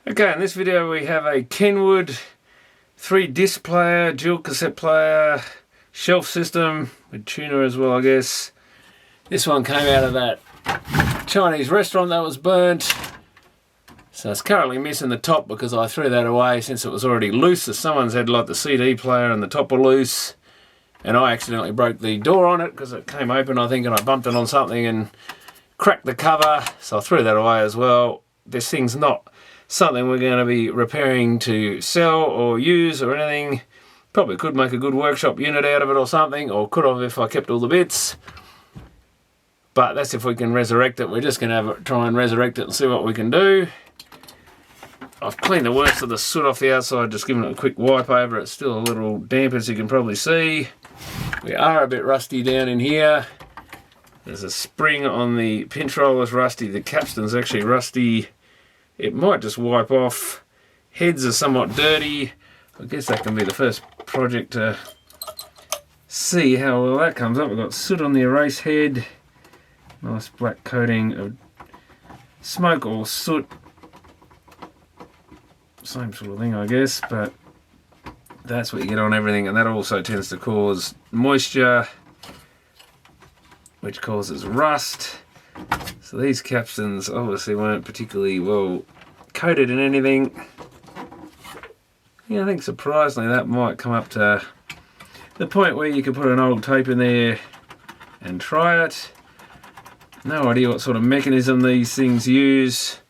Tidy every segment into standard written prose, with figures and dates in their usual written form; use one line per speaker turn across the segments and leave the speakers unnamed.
Okay, in this video we have a Kenwood 3-disc player, dual cassette player, shelf system with tuner as well, I guess. This one came out of that Chinese restaurant that was burnt. So it's currently missing the top because I threw that away since it was already loose. So someone's had like the CD player and the top were loose. And I accidentally broke the door on it because it came open, I think, and I bumped it on something and cracked the cover. So I threw that away as well. This thing's not something we're going to be repairing to sell or use or anything. Probably could make a good workshop unit out of it or something, or could have if I kept all the bits. But that's if we can resurrect it. We're just going to try and resurrect it and see what we can do. I've cleaned the worst of the soot off the outside, just giving it a quick wipe over. It's still a little damp, as you can probably see. We are a bit rusty down in here. There's a spring on the pinch roller's rusty. The capstan's actually rusty. It might just wipe off. Heads are somewhat dirty. I guess that can be the first project to see how well that comes up. We've got soot on the erase head. Nice black coating of smoke or soot. Same sort of thing, I guess, but that's what you get on everything, and that also tends to cause moisture, which causes rust. So these capstans obviously weren't particularly well coated in anything. Yeah, I think surprisingly that might come up to the point where you could put an old tape in there and try it. No idea what sort of mechanism these things use.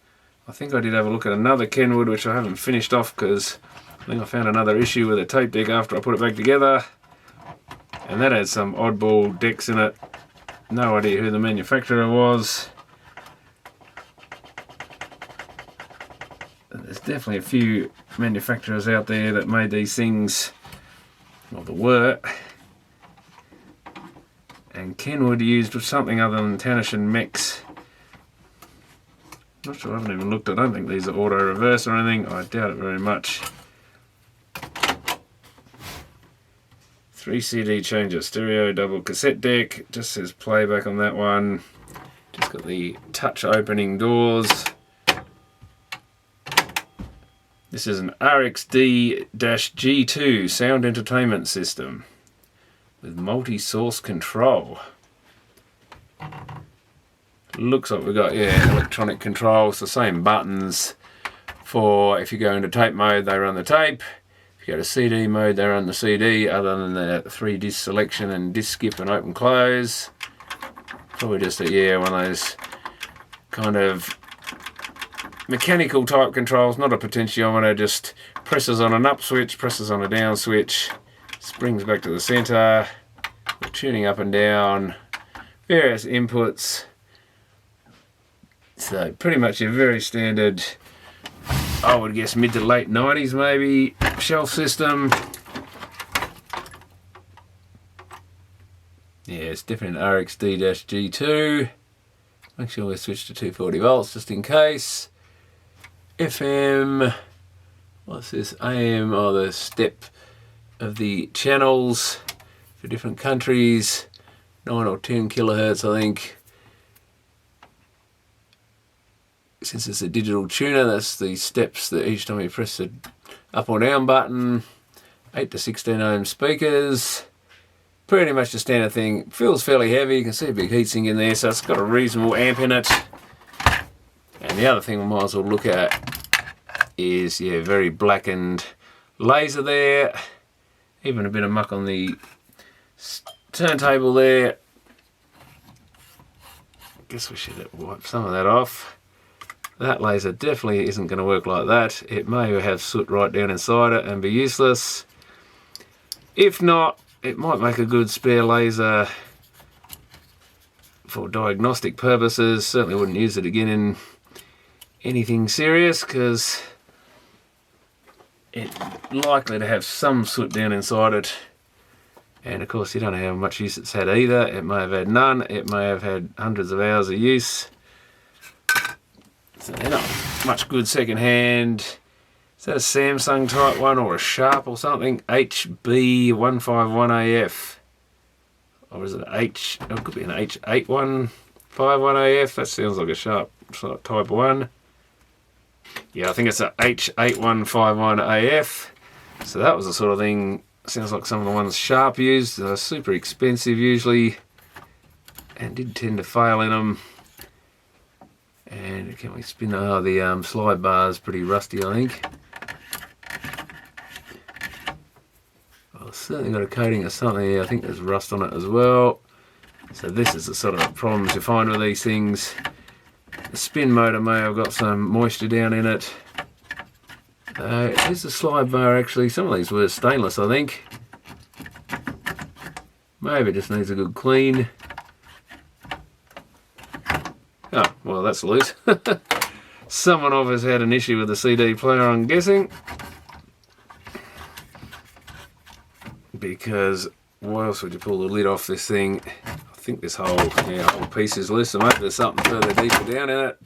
I think I did have a look at another Kenwood which I haven't finished off because I think I found another issue with a tape deck after I put it back together. And that had some oddball decks in it. No idea who the manufacturer was. There's definitely a few manufacturers out there that made these things, well, there were. And Kenwood used something other than Tannish and Mex. Not sure, I haven't even looked. I don't think these are auto reverse or anything. I doubt it very much. 3 CD changer, stereo, double cassette deck. Just says playback on that one. Just got the touch opening doors. This is an RXD-G2 sound entertainment system with multi-source control. Looks like we've got, yeah, electronic control. It's the same buttons for if you go into tape mode, they run the tape. If you go to CD mode, they run the CD, other than the 3-disc selection and disc skip and open close. Probably just a, yeah, one of those kind of mechanical type controls, not a potentiometer, just presses on an up switch, presses on a down switch, springs back to the center, tuning up and down, various inputs. So pretty much a very standard, I would guess mid to late 90s maybe, shelf system. Yeah, it's definitely an RXD-G2. Make sure we switch to 240 volts just in case. FM, what's this? AM, oh, the step of the channels for different countries. 9 or 10 kilohertz, I think. Since it's a digital tuner, that's the steps that each time you press the up or down button. 8 to 16 ohm speakers. Pretty much the standard thing. Feels fairly heavy. You can see a big heatsink in there, so it's got a reasonable amp in it. And the other thing we might as well look at is, yeah, very blackened laser there. Even a bit of muck on the turntable there. Guess we should wipe some of that off. That laser definitely isn't going to work like that. It may have soot right down inside it and be useless. If not, it might make a good spare laser for diagnostic purposes. Certainly wouldn't use it again in anything serious because it's likely to have some soot down inside it. And of course you don't know how much use it's had either. It may have had none. It may have had hundreds of hours of use. So they're not much good second hand. Is that a Samsung type one or a Sharp or something? HB151AF. Or is it H? Oh, it could be an H8151AF. That sounds like a Sharp type one. Yeah, I think it's a H8151AF. So that was the sort of thing, sounds like some of the ones Sharp used. They're super expensive usually, and did tend to fail in them. And can we spin? The slide bar is pretty rusty, I think. Well, it's certainly got a coating of something here. I think there's rust on it as well. So this is the sort of problems you find with these things. The spin motor may have got some moisture down in it. Here's the slide bar actually. Some of these were stainless, I think. Maybe it just needs a good clean. Oh, well, that's loose. Someone of us had an issue with the CD player, I'm guessing. Because why else would you pull the lid off this thing? I think this whole piece is loose, so maybe there's something further deeper down in it.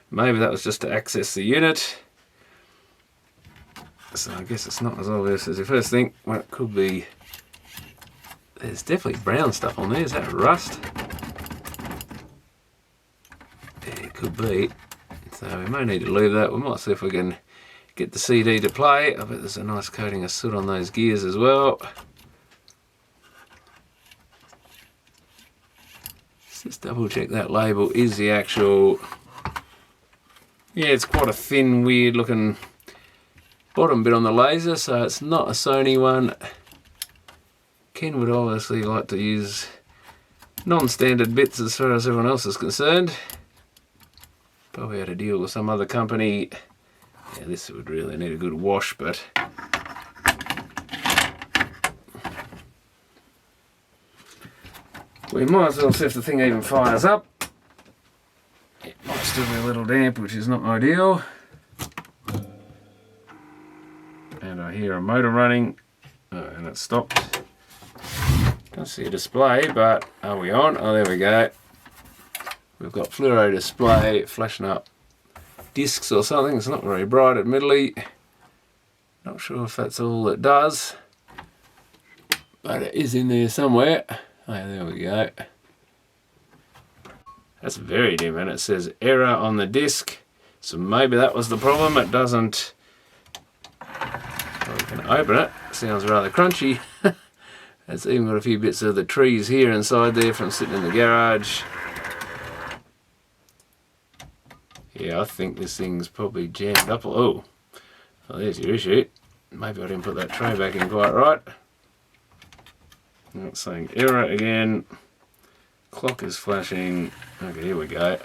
Maybe that was just to access the unit. So I guess it's not as obvious as you first think. Well, it could be. There's definitely brown stuff on there. Is that rust? Yeah, it could be. So we may need to leave that. We might see if we can get the CD to play. I bet there's a nice coating of soot on those gears as well. Let's just double check that label is the actual. Yeah, it's quite a thin, weird looking bottom bit on the laser, so it's not a Sony one. Kenwood obviously like to use non-standard bits as far as everyone else is concerned. Probably had to deal with some other company. Yeah, this would really need a good wash, but we might as well see if the thing even fires up. It might still be a little damp, which is not ideal. And I hear a motor running, and it stopped. Can't see a display, but are we on? Oh, there we go. We've got fluoro display flashing up discs or something. It's not very bright, admittedly. Not sure if that's all it does, but it is in there somewhere. Oh, there we go. That's very dim, and it says error on the disc. So maybe that was the problem. It doesn't. Well, we can open it. Sounds rather crunchy. It's even got a few bits of the trees here inside there from sitting in the garage. Yeah, I think this thing's probably jammed up. Oh, well, there's your issue. Maybe I didn't put that tray back in quite right. It's saying error again. Clock is flashing. Okay, here we go.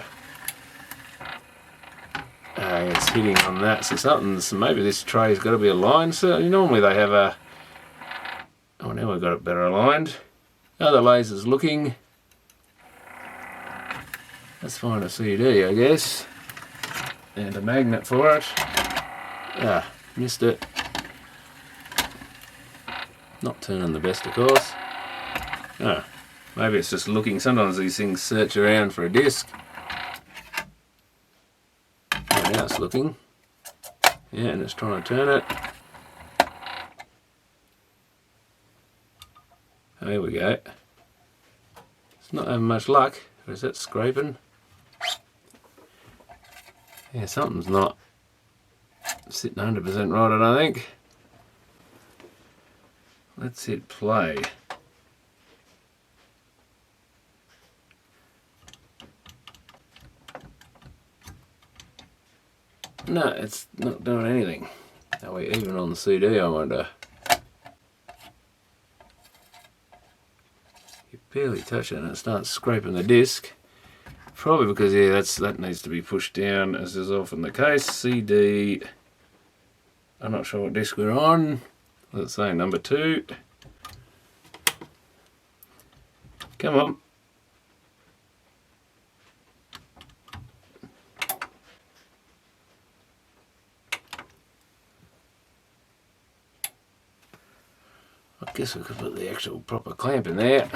It's hitting on that, so maybe this tray's got to be aligned. So normally they have a. Oh, now we've got it better aligned. Other laser's looking. Let's find a CD, I guess. And a magnet for it. Ah, missed it. Not turning the best, of course. Ah, maybe it's just looking. Sometimes these things search around for a disc. Oh, now it's looking. Yeah, and it's trying to turn it. Oh, here we go. It's not having much luck. Or is that scraping? Yeah, something's not sitting 100% right, I don't think. Let's hit play. No, it's not doing anything. Are we even on the CD, I wonder? You barely touch it and it starts scraping the disc. Probably because, yeah, that needs to be pushed down, as is often the case. CD, I'm not sure what disc we're on. Let's say number 2. Come on. I guess we could put the actual proper clamp in there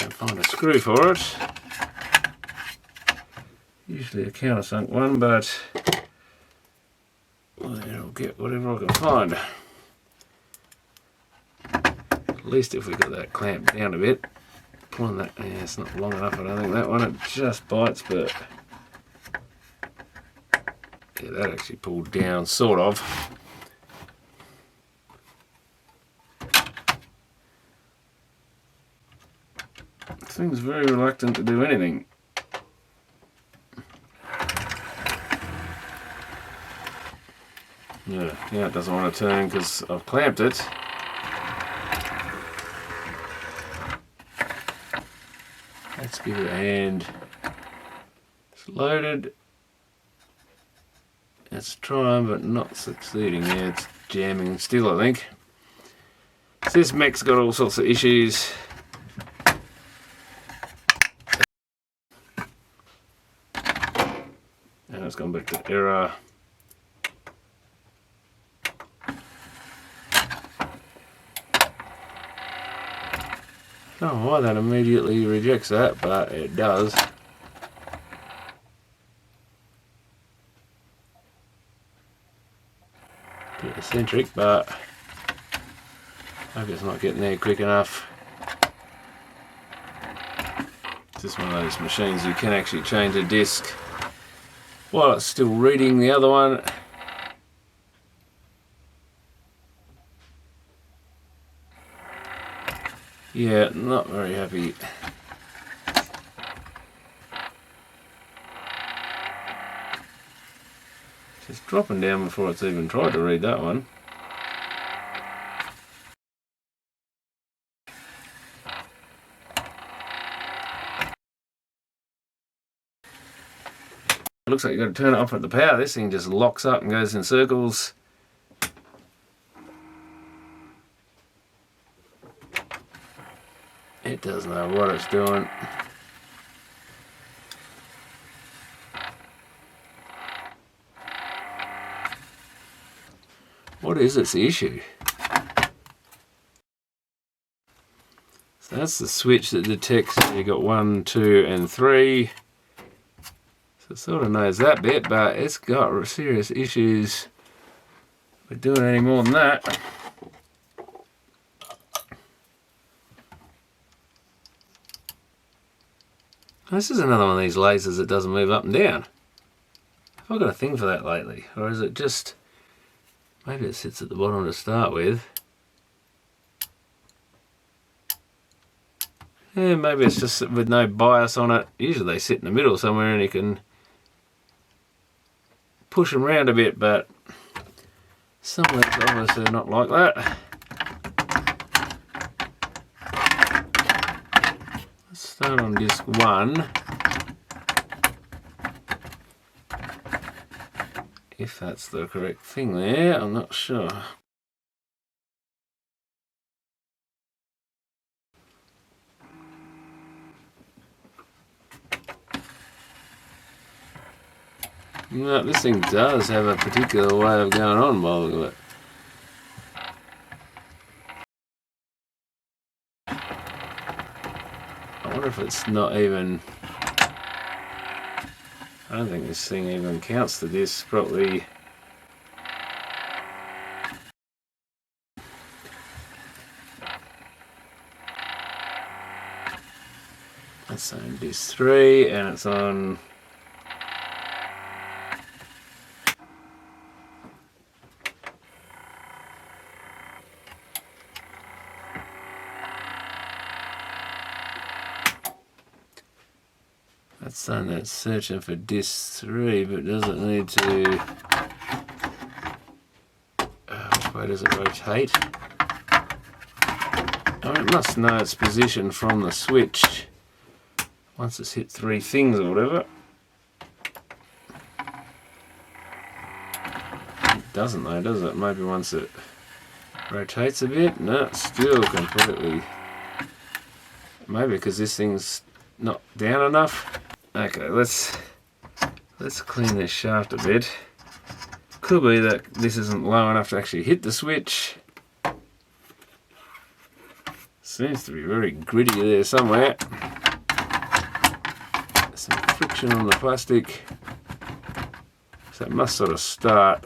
and find a screw for it. Usually a countersunk one, but I'll get whatever I can find. At least if we got that clamp down a bit. Pulling that, yeah, it's not long enough, I don't think that one, it just bites, but Yeah, that actually pulled down, sort of. This thing's very reluctant to do anything. Yeah, it doesn't want to turn because I've clamped it. Let's give it a hand. It's loaded. It's trying but not succeeding. Yeah, it's jamming still, I think. So this mech's got all sorts of issues. And it's gone back to error. I don't know why that immediately rejects that, but it does. Bit eccentric, but maybe it's not getting there quick enough. It's just one of those machines you can actually change a disc while it's still reading the other one. Yeah, not very happy. It's dropping down before it's even tried to read that one. It looks like you've got to turn it off at the power. This thing just locks up and goes in circles. It doesn't know what it's doing. What is its issue? So that's the switch that detects you got 1, 2, and 3. So it sort of knows that bit, but it's got serious issues with doing any more than that. This is another one of these lasers that doesn't move up and down. Have I got a thing for that lately? Or is it just... maybe it sits at the bottom to start with. Yeah, maybe it's just with no bias on it. Usually they sit in the middle somewhere and you can push them around a bit, but some of these obviously are not like that. Let's start on disc 1. If that's the correct thing there, I'm not sure. No, this thing does have a particular way of going on by the look of it. I wonder if it's not even... I don't think this thing even counts the discs properly. That's on disc 3 and it's on... that's saying that's searching for disc 3, but doesn't need to... which way does it rotate? Oh, it must know its position from the switch once it's hit 3 things or whatever. It doesn't though, does it? Maybe once it rotates a bit? No, it's still completely... maybe because this thing's not down enough. Okay, let's clean this shaft a bit. Could be that this isn't low enough to actually hit the switch. Seems to be very gritty there somewhere. Some friction on the plastic. So it must sort of start.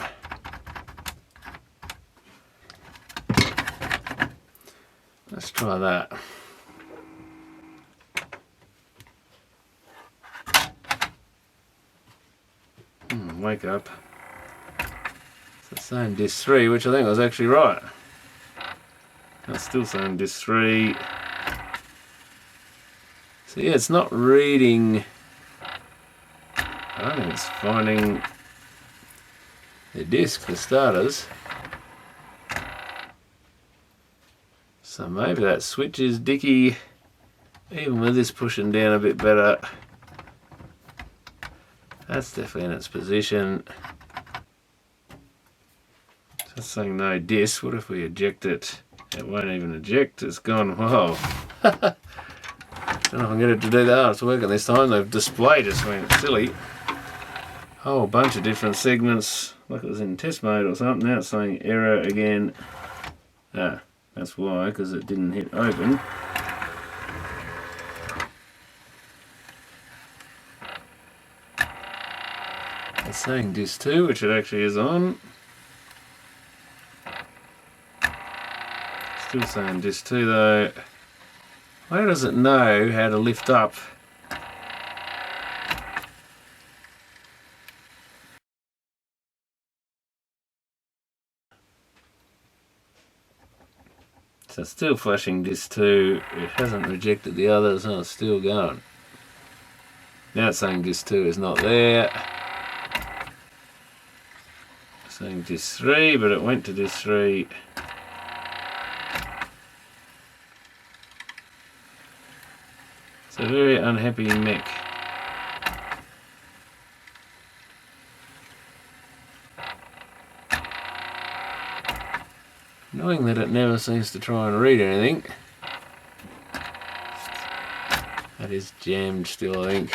Let's try that. Wake up. It's saying disc 3, which I think was actually right. It's still saying disc 3. So yeah, it's not reading. I don't think it's finding the disc for starters. So maybe that switch is dicky, even with this pushing down a bit better. That's definitely in its position. So it's saying no disc. What if we eject it? It won't even eject. It's gone. Whoa. Don't know if I can get it to do that. Oh, it's working this time. The display just went silly. Whole bunch of different segments, like it was in test mode or something. Now it's saying error again. Ah, that's why, because it didn't hit open. It's saying disc 2, which it actually is on. Still saying disc 2 though. Why does it know how to lift up? So it's still flashing disc 2. It hasn't rejected the others, and it's still going. Now it's saying disc 2 is not there. It's saying disc 3, but it went to disc 3. It's a very unhappy mech. Annoying that it never seems to try and read anything. That is jammed still, I think.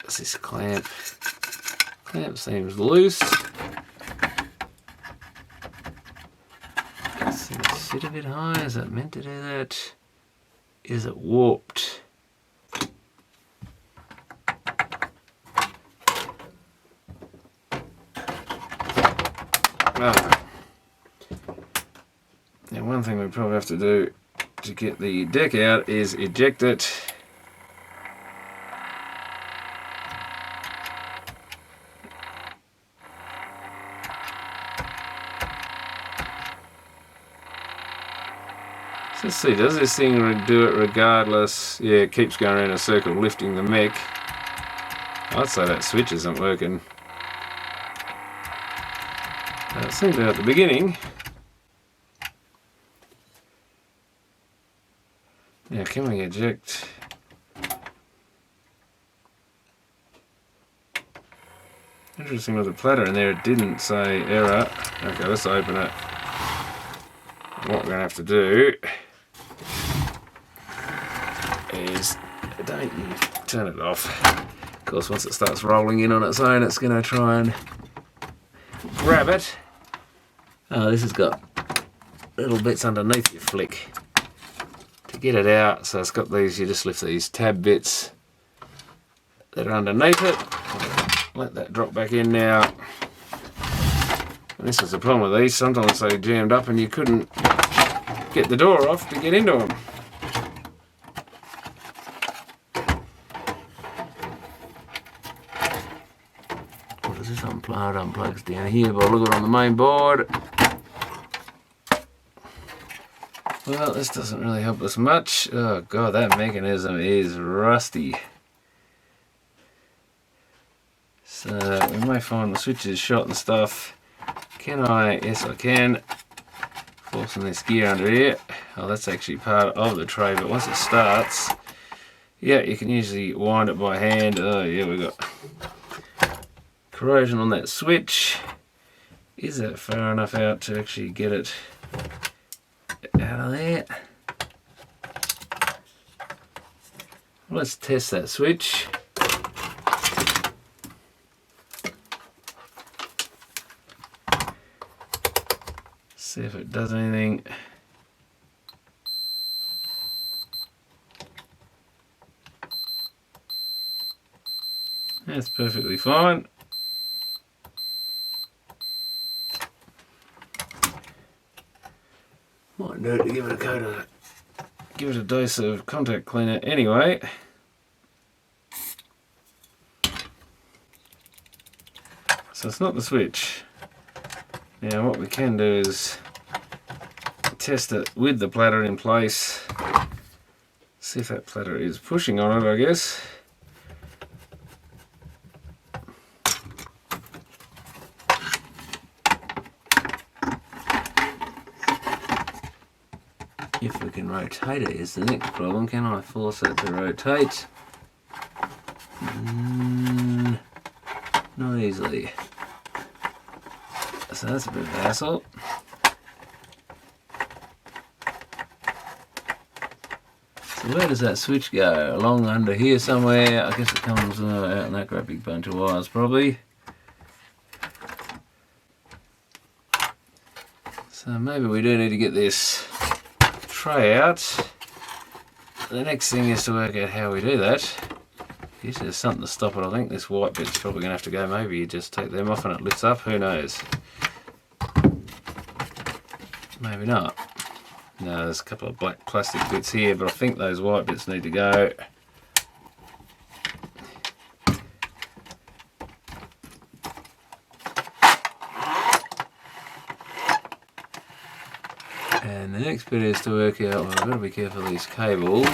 What's this clamp? Clamp seems loose. Does it sit a bit high? Is it meant to do that? Is it warped? Ah. Now one thing we probably have to do to get the deck out is eject it. Let's see, does this thing do it regardless? Yeah, it keeps going around a circle lifting the mech. I'd say that switch isn't working. It seemed to at the beginning. Now can we eject? Interesting with the platter in there, it didn't say error. Okay, let's open it. What we're going to have to do is, don't you turn it off. Of course, once it starts rolling in on its own, it's going to try and grab it. Oh, this has got little bits underneath your flick to get it out. So it's got these, you just lift these tab bits that are underneath it. Let that drop back in now. And this is the problem with these, sometimes they jammed up and you couldn't get the door off to get into them. What is this unplugged? Unplugs down here, but I'll look at it on the main board. Well, this doesn't really help us much. Oh god, that mechanism is rusty. So we may find the switch is shot and stuff. Can I? Yes, I can. Forcing this gear under here. Oh, that's actually part of the tray, but once it starts, yeah, you can usually wind it by hand. Oh yeah, we've got corrosion on that switch. Is that far enough out to actually get it out of there? Let's test that switch. See if it does anything. That's perfectly fine. Might do it to give it a dose of contact cleaner anyway. So it's not the switch. Now what we can do is test it with the platter in place. See if that platter is pushing on it, I guess. If we can rotate it is the next problem. Can I force it to rotate? Not easily. So that's a bit of a hassle. So where does that switch go? Along under here somewhere? I guess it comes out in that great big bunch of wires probably. So maybe we do need to get this tray out. The next thing is to work out how we do that. Usually there's something to stop it. I think this white bit's probably going to have to go. Maybe you just take them off and it lifts up. Who knows? Maybe not. No, there's a couple of black plastic bits here, but I think those white bits need to go. And the next bit is to work out, well, I've got to be careful of these cables.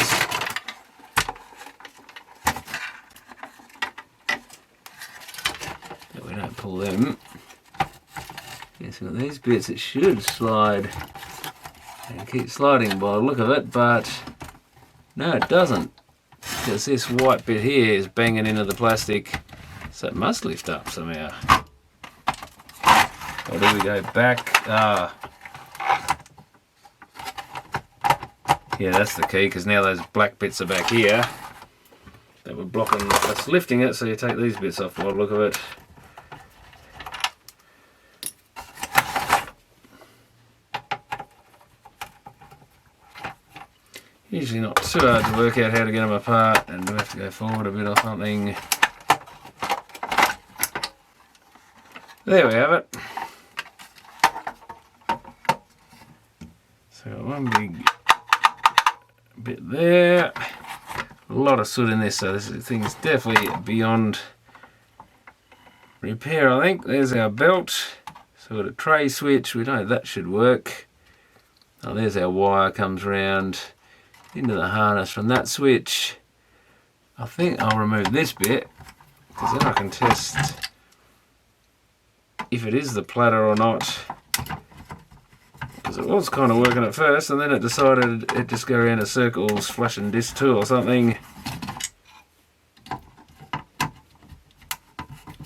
That we don't pull them. Yes, we've got these bits that should slide and keep sliding by the look of it, but no, it doesn't, because this white bit here is banging into the plastic, so it must lift up somehow. Or do we go back? Yeah, that's the key, because now those black bits are back here that were blocking us lifting it, so you take these bits off by the look of it. Usually not too hard to work out how to get them apart, and we have to go forward a bit or something. There we have it. So got one big bit there. A lot of soot in this, so this thing's definitely beyond repair, I think. There's our belt. So we've got a tray switch. We know that should work. Oh, there's our wire comes round into the harness from that switch. I think I'll remove this bit, because then I can test if it is the platter or not, because it was kind of working at first and then it decided it'd just go around in circles flashing disc 2 or something.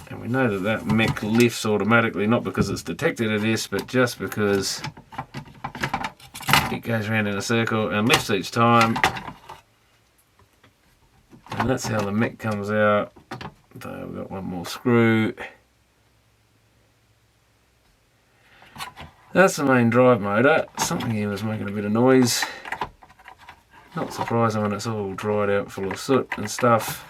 And we know that that mech lifts automatically, not because it's detected a disc, but just because it goes around in a circle and lifts each time. And that's how the mech comes out. So we've got one more screw. That's the main drive motor. Something here was making a bit of noise. Not surprising when it's all dried out full of soot and stuff.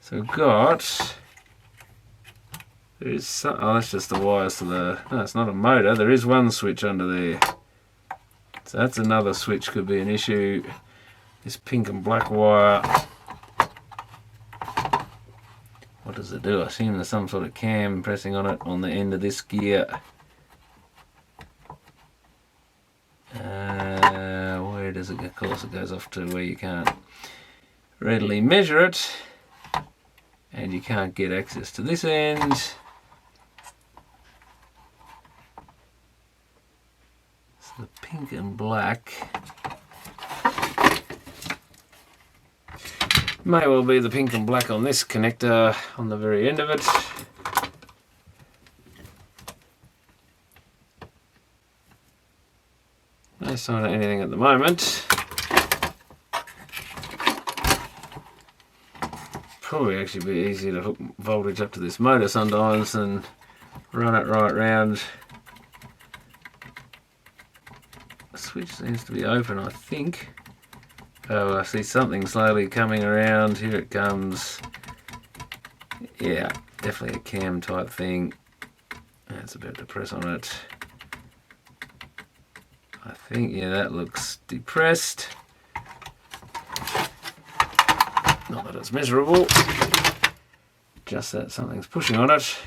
So we've got... There is some, oh, that's just the wires to the... No, it's not a motor. There is one switch under there. So that's another switch, could be an issue. This pink and black wire. What does it do? I assume there's some sort of cam pressing on it on the end of this gear. Where does it go? Of course it goes off to where you can't readily measure it. And you can't get access to this end. So the pink and black may well be the pink and black on this connector on the very end of it. No sign of anything at the moment. Probably actually be easier to hook voltage up to this motor sometimes and run it right round. The switch seems to be open, I think. Oh, I see something slowly coming around. Here it comes. Yeah, definitely a cam type thing. That's about to press on it. I think, yeah, that looks depressed. Not that it's miserable, just that something's pushing on it.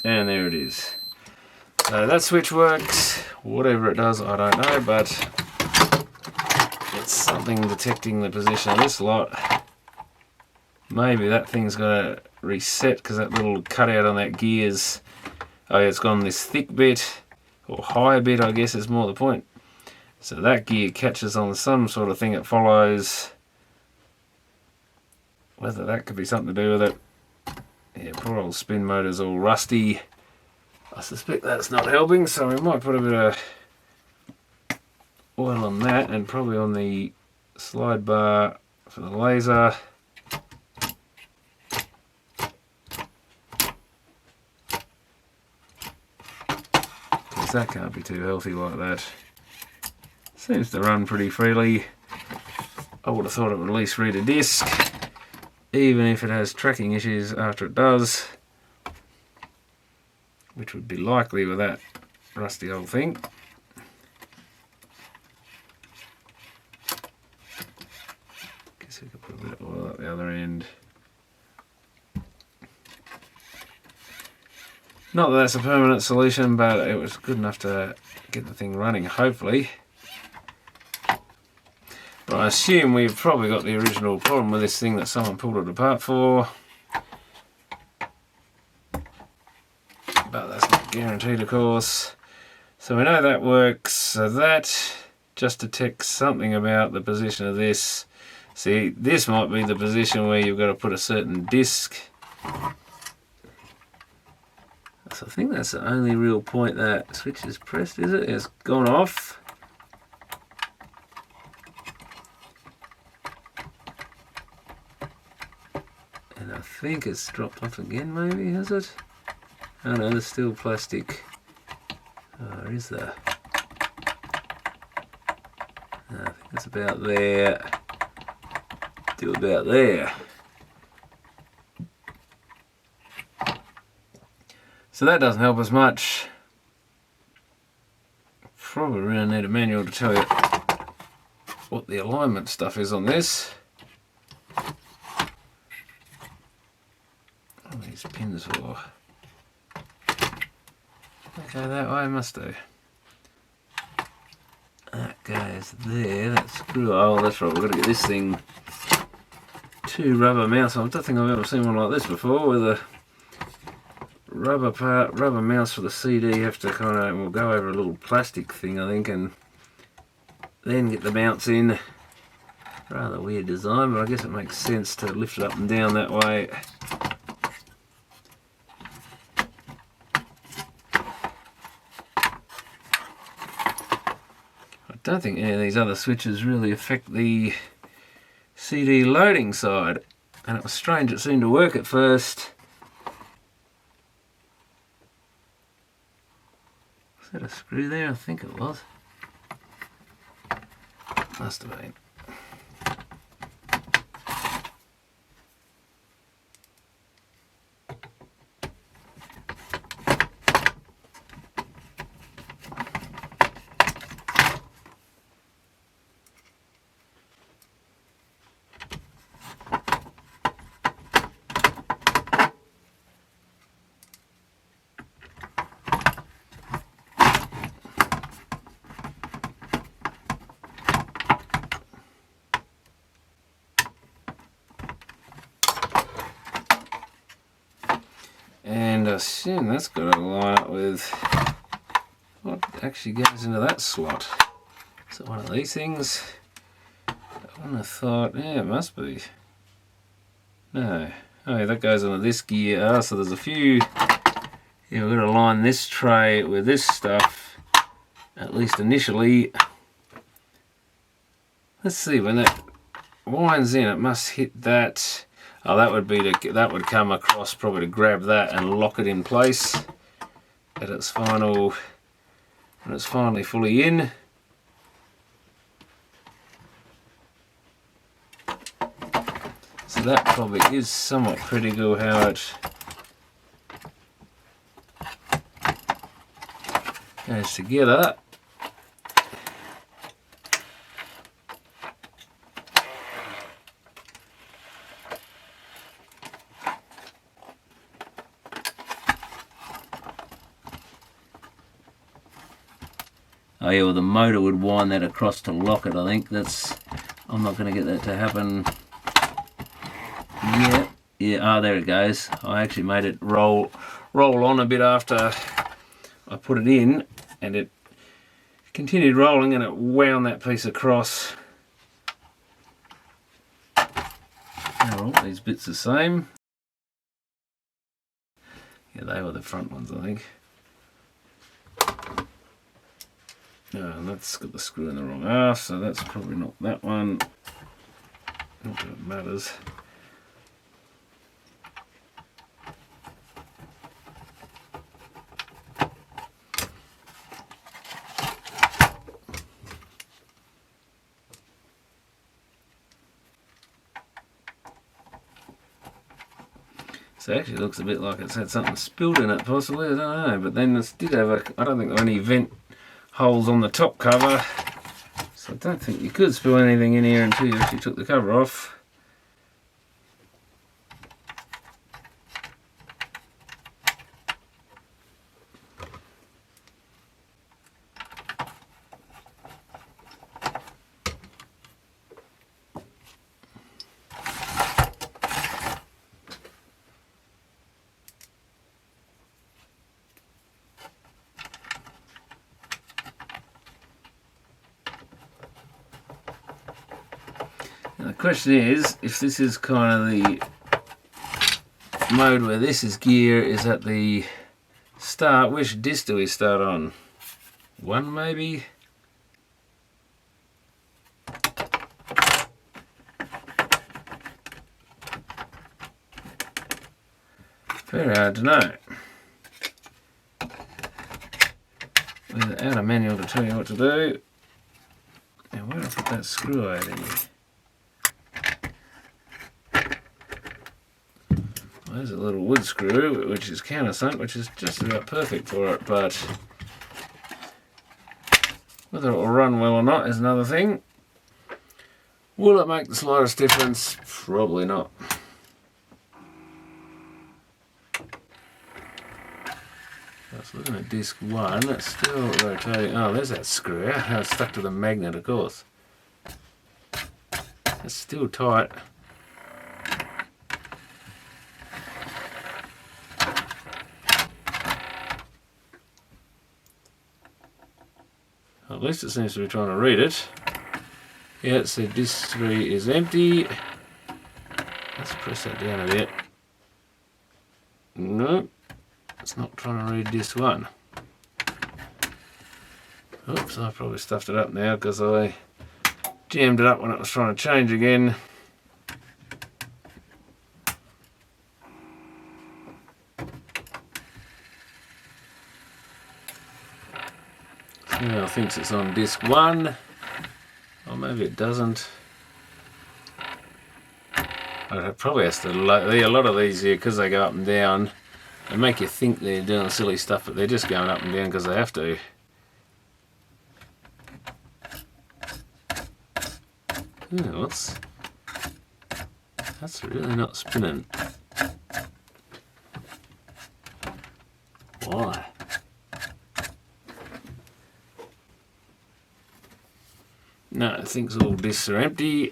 And there it is. So that switch works. Whatever it does, I don't know, but it's something detecting the position of this lot. Maybe that thing's got to reset because that little cutout on that gear's... Oh yeah, it's gone this thick bit, or higher bit, I guess is more the point. So that gear catches on some sort of thing it follows. Whether that could be something to do with it. Yeah, poor old spin motor's all rusty. I suspect that's not helping, so we might put a bit of oil on that and probably on the slide bar for the laser. Because that can't be too healthy like that. Seems to run pretty freely. I would have thought it would at least read a disc, even if it has tracking issues after it does, which would be likely with that rusty old thing. Guess we could put a bit of oil at the other end. Not that that's a permanent solution, but it was good enough to get the thing running, hopefully. But I assume we've probably got the original problem with this thing that someone pulled it apart for. But that's not guaranteed, of course. So we know that works. So that just detects something about the position of this. See, this might be the position where you've got to put a certain disc. So I think that's the only real point that switch is pressed, is it? It's gone off. And I think it's dropped off again, maybe, has it? Oh no, there's still plastic. Oh, is there? No, I think it's about there. To about there. So that doesn't help us much. Probably really need a manual to tell you what the alignment stuff is on this. What are these pins for? Okay, that way must do. That goes there, that screw. Oh, that's right, we've got to get this thing. Two rubber mounts. I don't think I've ever seen one like this before, with a rubber mounts for the CD. You have to kind of, we'll go over a little plastic thing, I think, and then get the mounts in. Rather weird design, but I guess it makes sense to lift it up and down that way. I don't think any of these other switches really affect the CD loading side, and it was strange it seemed to work at first. Was that a screw there? I think it was. Must have been. And I assume that's got to line up with what actually goes into that slot. Is it one of these things? I wouldn't have thought, yeah, it must be. No. Oh yeah, that goes onto this gear. Ah, so there's a few. Yeah, we've got to line this tray with this stuff, at least initially. Let's see, when that winds in, it must hit that. Oh, that would come across probably to grab that and lock it in place at its final, when it's finally fully in. So that probably is somewhat critical how it goes together. Oh yeah, well the motor would wind that across to lock it, I think. I'm not going to get that to happen yet. Yeah, there it goes. I actually made it roll on a bit after I put it in, and it continued rolling and it wound that piece across. All these bits the same. Yeah, they were the front ones, I think. And that's got the screw in the wrong arse, so that's probably not that one. Not that it matters. So it actually looks a bit like it's had something spilled in it, possibly, I don't know. But then this did have I don't think there were any vent holes on the top cover, so I don't think you could spill anything in here until you actually took the cover off. Now the question is, if this is kind of the mode where this is gear, is at the start, which disc do we start on? 1 maybe? Very hard to know. Without a manual to tell you what to do. Now where did I put that screw out in here? There's a little wood screw which is countersunk, which is just about perfect for it, but whether it will run well or not is another thing. Will it make the slightest difference? Probably not. That's looking at disc 1, it's still rotating. Oh, there's that screw. How it's stuck to the magnet, of course. It's still tight. At least it seems to be trying to read it. Yeah, it said disc 3 is empty. Let's press that down a bit. Nope, it's not trying to read disc 1. Oops, I probably stuffed it up now because I jammed it up when it was trying to change again. Now thinks it's on disc 1, or maybe it doesn't. It probably has to. A lot of these here, because they go up and down, they make you think they're doing silly stuff, but they're just going up and down because they have to. Yeah, that's really not spinning. Why? No, it thinks all discs are empty.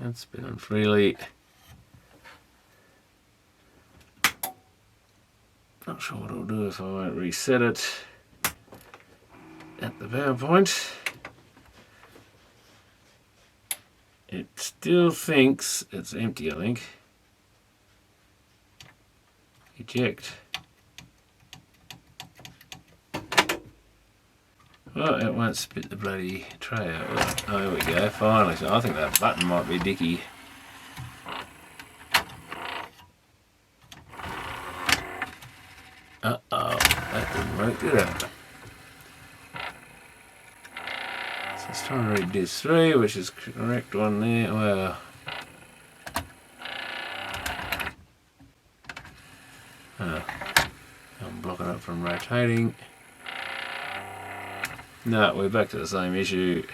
That's spinning freely. Not sure what it'll do if I won't reset it at the power point. It still thinks it's empty, I think. Eject. Oh, it won't spit the bloody tray out. Oh, here we go, finally. So I think that button might be dicky. Uh-oh, that didn't work, did it? So let's try and read disc 3, which is the correct one there. Well, I'm blocking it from rotating. No, we're back to the same issue.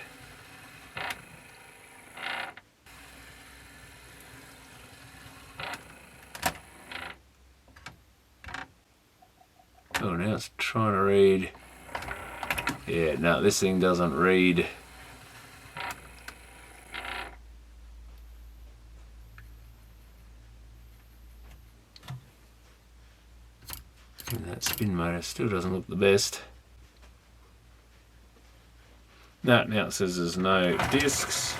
Oh, now it's trying to read. Yeah, no, this thing doesn't read. And that spin motor still doesn't look the best. No, now it says there's no discs.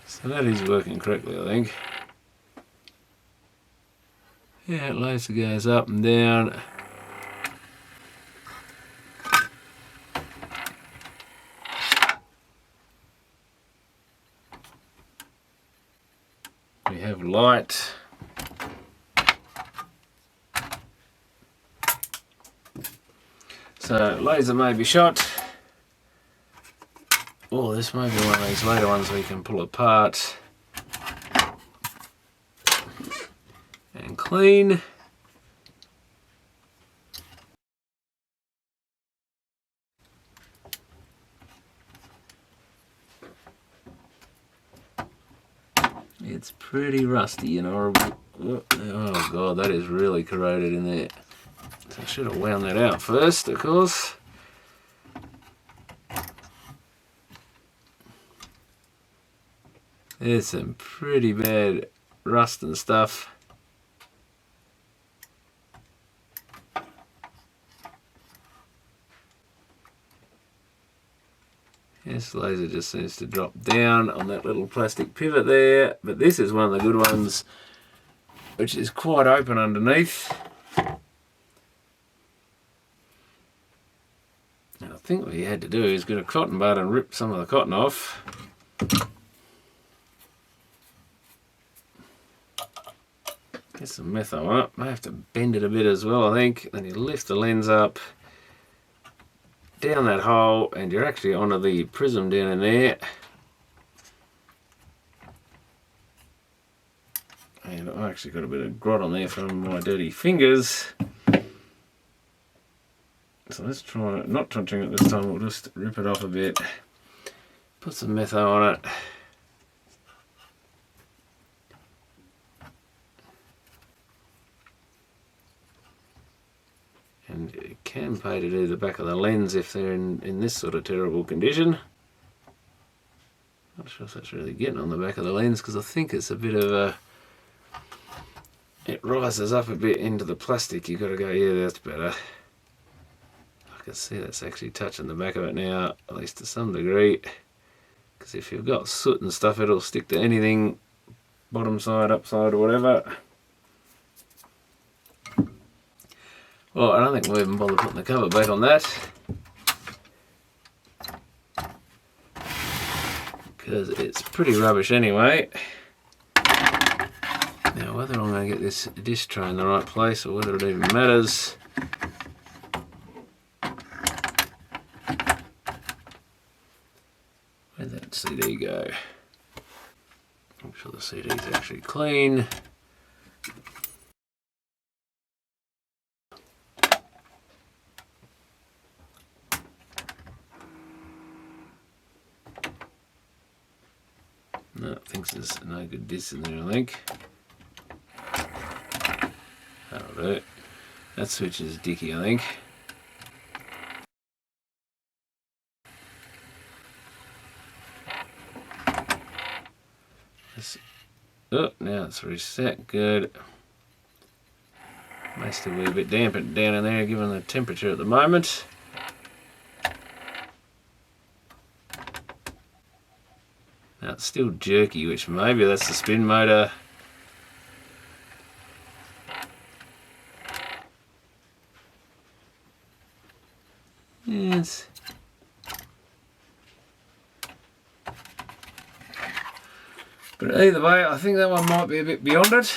So that is working correctly, I think. Yeah, it laser goes up and down. We have light. So laser may be shot. Oh, this may be one of these later ones we can pull apart and clean. It's pretty rusty, you know. Oh god, that is really corroded in there. So I should have wound that out first, of course. There's some pretty bad rust and stuff. This laser just seems to drop down on that little plastic pivot there, but this is one of the good ones, which is quite open underneath. And I think what you had to do is get a cotton bud and rip some of the cotton off. Get some metho on it. May have to bend it a bit as well, I think. Then you lift the lens up down that hole and you're actually onto the prism down in there. And I actually got a bit of grot on there from my dirty fingers. So let's try, not touching it this time, we'll just rip it off a bit. Put some metho on it. And it can pay to do the back of the lens if they're in this sort of terrible condition. Not sure if that's really getting on the back of the lens because I think it's a bit of a... It rises up a bit into the plastic. You've got to go, yeah, that's better. I can see that's actually touching the back of it now, at least to some degree. Because if you've got soot and stuff, it'll stick to anything, bottom side, upside, or whatever. Well, I don't think we'll even bother putting the cover back on that. Because it's pretty rubbish anyway. Now, whether I'm going to get this disc tray in the right place or whether it even matters. Where'd that CD go? Make sure the CD is actually clean. No, it thinks there's no good disc in there, I think. That'll do it. That switch is dicky, I think. Oh, now it's reset. Good. May still be a bit damp down in there given the temperature at the moment. Now it's still jerky, which maybe that's the spin motor. Yes. But either way, I think that one might be a bit beyond it.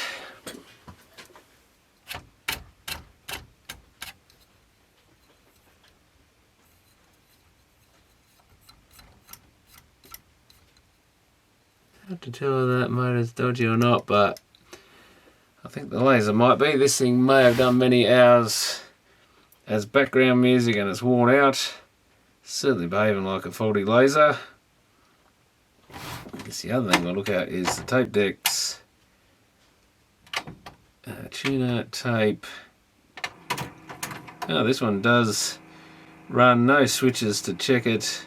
Hard to tell whether that motor's dodgy or not, but I think the laser might be. This thing may have done many hours as background music and it's worn out. Certainly behaving like a faulty laser. I guess the other thing I'll look at is the tape decks. Tuner, tape. Oh, this one does run, no switches to check it.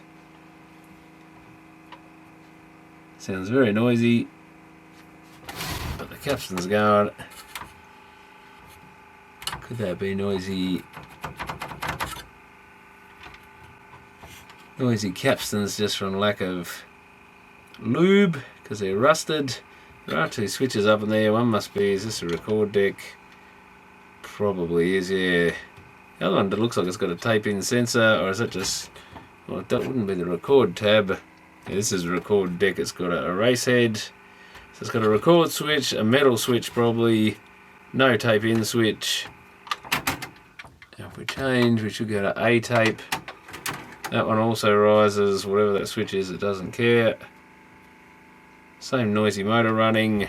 Sounds very noisy, but the capstan's going. Could that be noisy? Noisy capstans just from lack of lube, because they're rusted. There are two switches up in there. One must be, is this a record deck? Probably is, yeah. The other one looks like it's got a tape-in sensor, or is it just, well, that wouldn't be the record tab. Yeah, this is a record deck. It's got a erase head. So it's got a record switch, a metal switch probably, no tape-in switch. If we change, we should go to A tape. That one also rises, whatever that switch is, it doesn't care. Same noisy motor running.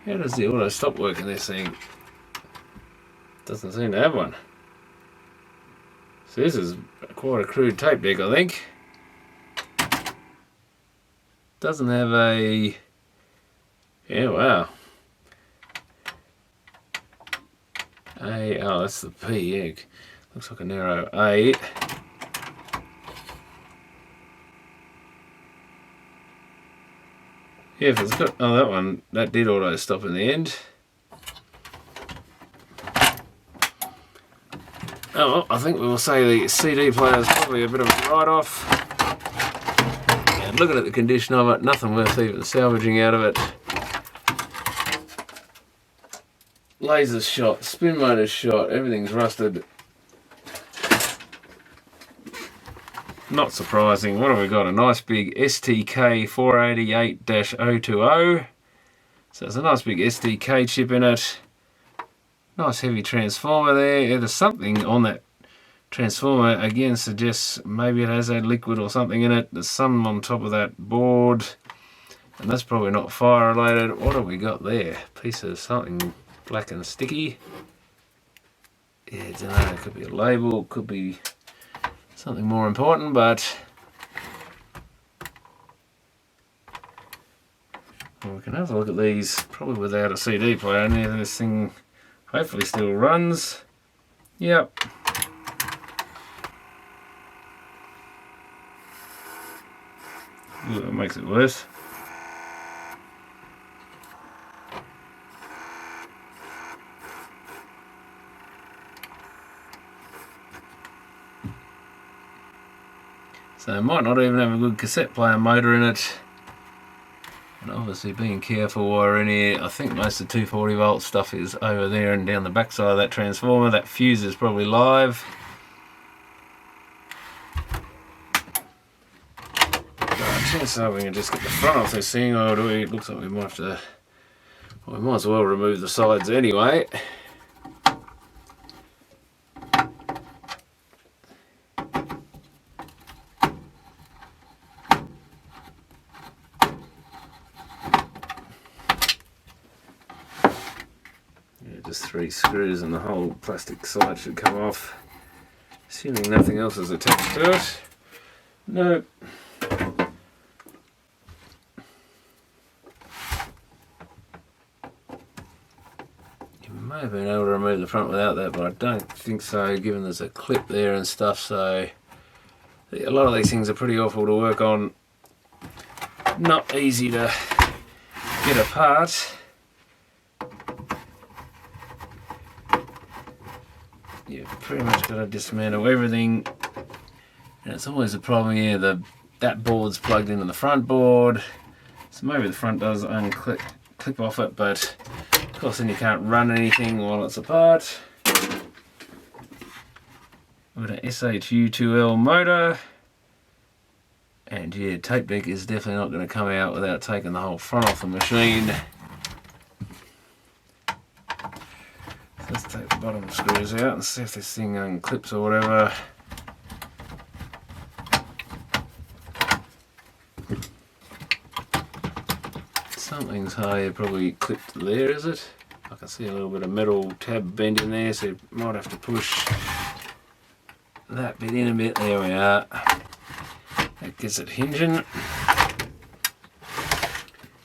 How does the auto stop work in this thing? Doesn't seem to have one. So this is quite a crude tape deck, I think. Doesn't have a... Yeah, wow. Oh, that's the P, yeah. Looks like a narrow A. Yeah, if it's got... Oh, that one, that did auto stop in the end. Oh, well, I think we will say the CD player is probably a bit of a write-off. And looking at the condition of it, nothing worth even salvaging out of it. Laser's shot, spin motor's shot, everything's rusted. Not surprising. What have we got? A nice big STK 488-020. So there's a nice big STK chip in it. Nice heavy transformer there. Yeah, there's something on that transformer. Again, suggests maybe it has had liquid or something in it. There's some on top of that board. And that's probably not fire related. What have we got there? Piece of something black and sticky. Yeah, I don't know. It could be a label. Could be something more important, but well, we can have a look at these probably without a CD player. And this thing hopefully still runs. Yep. Ooh, that makes it worse. So it might not even have a good cassette player motor in it. And obviously being careful while we're in here, I think most of the 240 volt stuff is over there and down the back side of that transformer. That fuse is probably live. So we can just get the front off this thing, or do we? It looks like we might have to. Well, we might as well remove the sides anyway. Just 3 screws and the whole plastic side should come off. Assuming nothing else is attached to it. Nope. You may have been able to remove the front without that, but I don't think so, given there's a clip there and stuff, so A lot of these things are pretty awful to work on. Not easy to get apart. You've pretty much got to dismantle everything. And it's always a problem here, that board's plugged into the front board. So maybe the front does unclip off it, but of course then you can't run anything while it's apart. With an SHU2L motor. And yeah, tape deck is definitely not going to come out without taking the whole front off the machine. So let's take the bottom screws out and see if this thing unclips or whatever. Something's high, probably clipped there, is it? I can see a little bit of metal tab bend in there, so you might have to push that bit in a bit. There we are. That gets it hinging.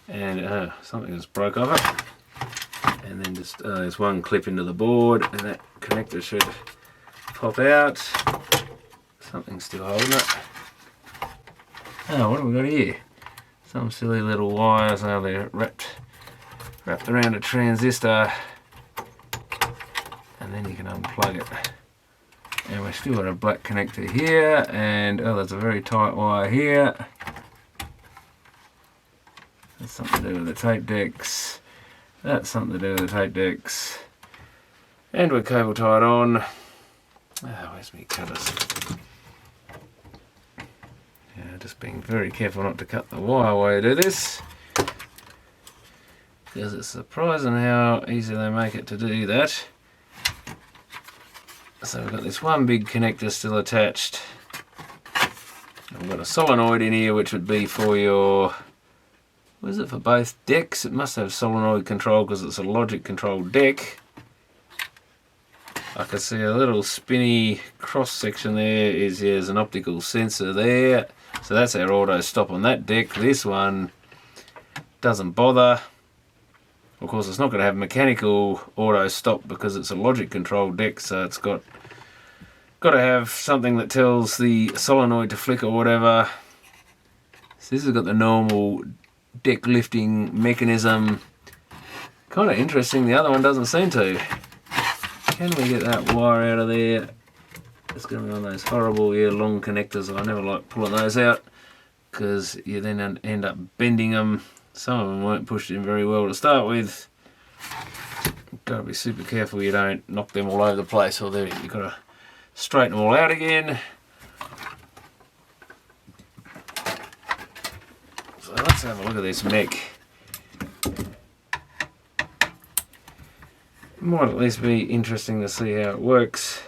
And something just broke off it. And then just there's one clip into the board, and that connector should pop out. Something's still holding it. Oh, what have we got here? Some silly little wires. Oh, they're wrapped around a transistor, and then you can unplug it. And we've still got a black connector here, and oh, there's a very tight wire here. That's something to do with the tape decks. That's something to do with the tape decks. And we're cable tied on. Ah, where's my cutters? Yeah, just being very careful not to cut the wire while you do this, because it's surprising how easy they make it to do that. So we've got this one big connector still attached. And we've got a solenoid in here, which would be for your, what is it, for both decks? It must have solenoid control because it's a logic controlled deck. I can see a little spinny cross section there. There's an optical sensor there. So that's our auto stop on that deck. This one doesn't bother. Of course, it's not going to have mechanical auto stop because it's a logic controlled deck, so it's got to have something that tells the solenoid to flick or whatever. So this has got the normal deck lifting mechanism. Kind of interesting, the other one doesn't seem to. Can we get that wire out of there? It's going to be on those horrible long connectors. I never like pulling those out because you then end up bending them. Some of them weren't pushed in very well to start with. Got to be super careful you don't knock them all over the place, or you've got to straighten them all out again. So let's have a look at this mech. Might at least be interesting to see how it works.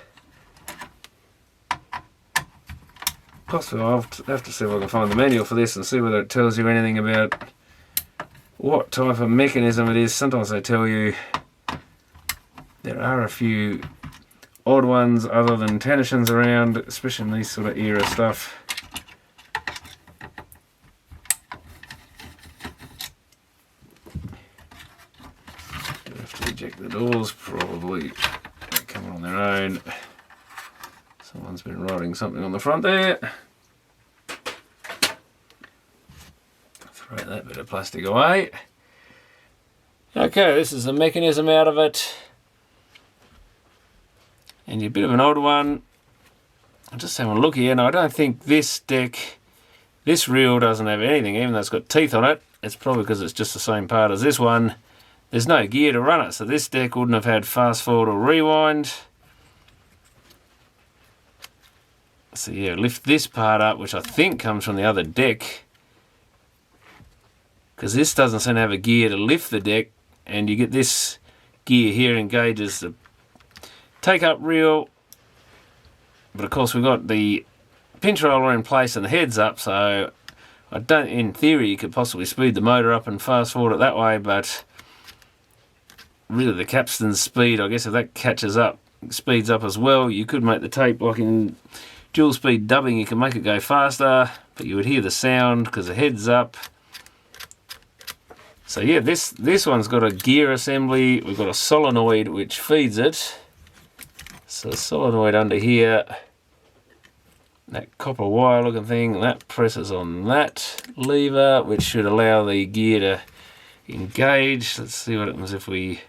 Possibly I'll have to see if I can find the manual for this and see whether it tells you anything about what type of mechanism it is. Sometimes they tell you. There are a few odd ones other than tensions around, especially in these sort of era stuff. You'll have to eject the doors, probably. They come on their own. Someone's been writing something on the front there. Throw that bit of plastic away. Okay, this is the mechanism out of it. And you're a bit of an odd one. I'm just having a look here. Now, I don't think this deck, this reel doesn't have anything, even though it's got teeth on it. It's probably because it's just the same part as this one. There's no gear to run it, so this deck wouldn't have had fast forward or rewind. So yeah, lift this part up, which I think comes from the other deck, because this doesn't seem to have a gear to lift the deck, and you get this gear here engages the take up reel, but of course we've got the pinch roller in place and the head's up, so I don't, in theory you could possibly speed the motor up and fast forward it that way, but really the capstan speed, I guess if that catches up, speeds up as well, you could make the tape like in dual speed dubbing, you can make it go faster, but you would hear the sound because the head's up. So yeah, this one's got a gear assembly, we've got a solenoid which feeds it. So solenoid under here, that copper wire looking thing, that presses on that lever, which should allow the gear to engage. Let's see what happens if we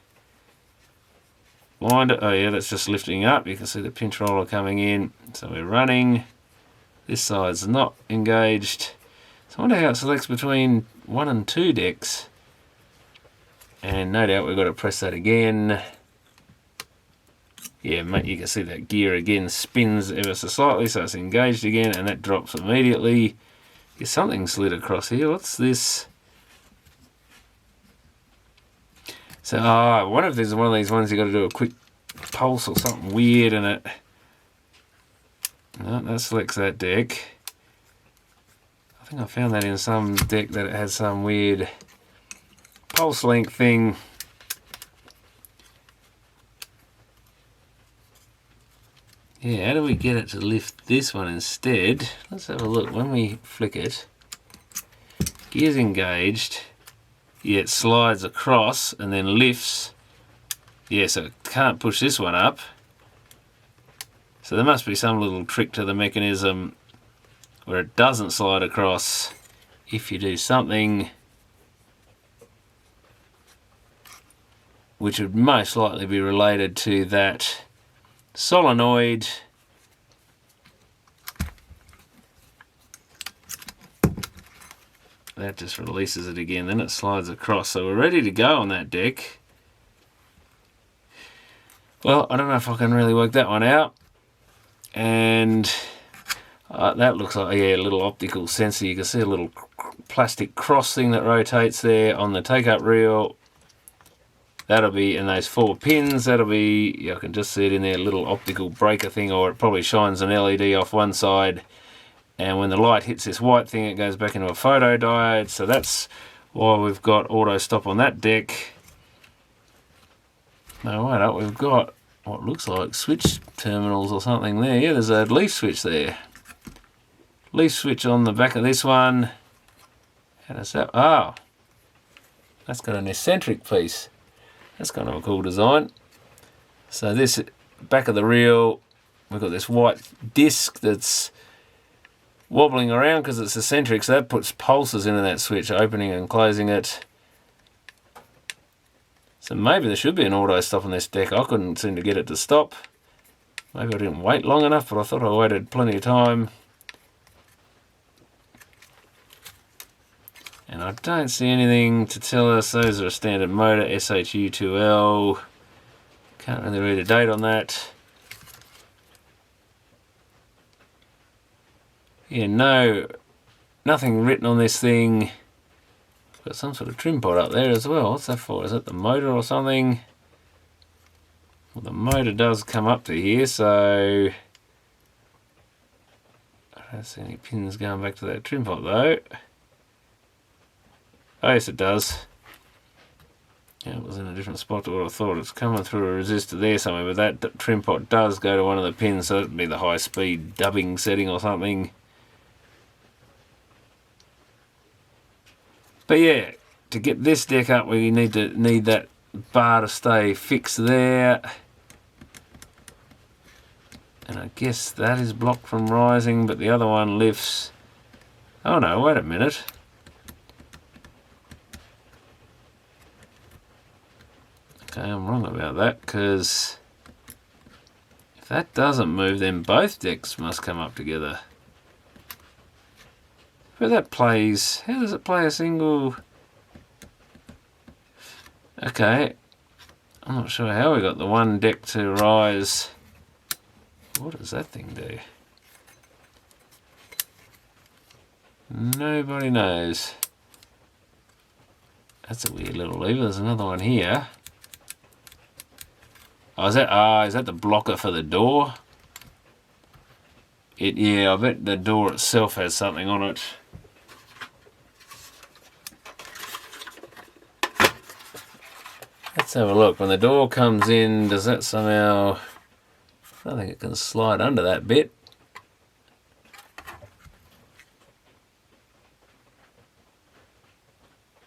wind it. Oh yeah, that's just lifting up. You can see the pinch roller coming in. So we're running. This side's not engaged. So I wonder how it selects between 1 and 2 decks. And no doubt we've got to press that again. Yeah, mate, you can see that gear again spins ever so slightly, so it's engaged again, and that drops immediately. Yeah, something slid across here. What's this? So, I wonder if there's one of these ones you got to do a quick pulse or something weird, and it. No, that selects that deck. I think I found that in some deck that it has some weird pulse length thing. Yeah, how do we get it to lift this one instead? Let's have a look. When we flick it, gear's engaged. Yeah, it slides across and then lifts. Yeah, so it can't push this one up. So there must be some little trick to the mechanism where it doesn't slide across if you do something which would most likely be related to that solenoid. That just releases it again, then it slides across. So we're ready to go on that deck. Well, I don't know if I can really work that one out. And that looks like, yeah, a little optical sensor. You can see a little plastic cross thing that rotates there on the take-up reel. That'll be in those 4 pins. That'll be, yeah, I can just see it in there, a little optical breaker thing, or it probably shines an LED off one side. And when the light hits this white thing, it goes back into a photodiode. So that's why we've got auto stop on that deck. No, wait up, we've got what looks like switch terminals or something there. Yeah, there's a leaf switch there. Leaf switch on the back of this one. How does that? Oh, that's got an eccentric piece. That's kind of a cool design. So this back of the reel, we've got this white disc that's wobbling around because it's eccentric, so that puts pulses into that switch, opening and closing it. So maybe there should be an auto stop on this deck. I couldn't seem to get it to stop. Maybe I didn't wait long enough, but I thought I waited plenty of time. And I don't see anything to tell us. Those are a standard motor, SHU2L. Can't really read a date on that. Yeah, nothing written on this thing. Got some sort of trim pod up there as well. What's that for? Is that the motor or something? Well, the motor does come up to here, so I don't see any pins going back to that trim pod though. Oh yes, it does. Yeah, it was in a different spot to what I thought. It's coming through a resistor there somewhere, but that trim pot does go to one of the pins, so that'd be the high speed dubbing setting or something. But yeah, to get this deck up, we need that bar to stay fixed there. And I guess that is blocked from rising, but the other one lifts. Oh no, wait a minute. Okay, I'm wrong about that, because if that doesn't move, then both decks must come up together. But that plays, how does it play a single? Okay, I'm not sure how we got the one deck to rise. What does that thing do? Nobody knows. That's a weird little lever. There's another one here. Oh, is that the blocker for the door? Yeah, I bet the door itself has something on it. Let's have a look. When the door comes in, does that somehow... I don't think it can slide under that bit.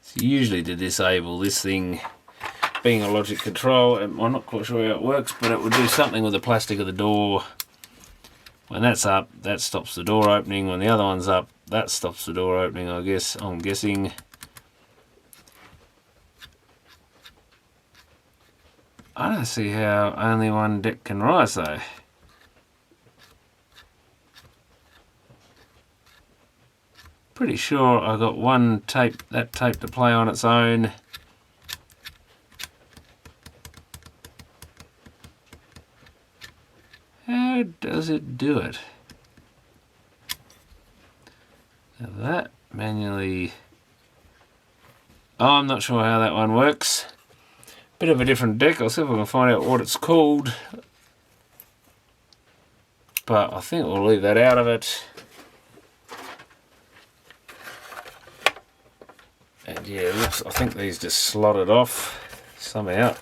So usually to disable this thing, being a logic control, I'm not quite sure how it works, but it would do something with the plastic of the door when that's up, that stops the door opening. When the other one's up, that stops the door opening, I guess, I'm guessing. I don't see how only one deck can rise though. Pretty sure I got one tape, that tape to play on its own. How does it do it? Now that manually... Oh, I'm not sure how that one works. Bit of a different deck. I'll see if I can find out what it's called. But I think we'll leave that out of it. And yeah, it looks, I think these just slotted off somehow.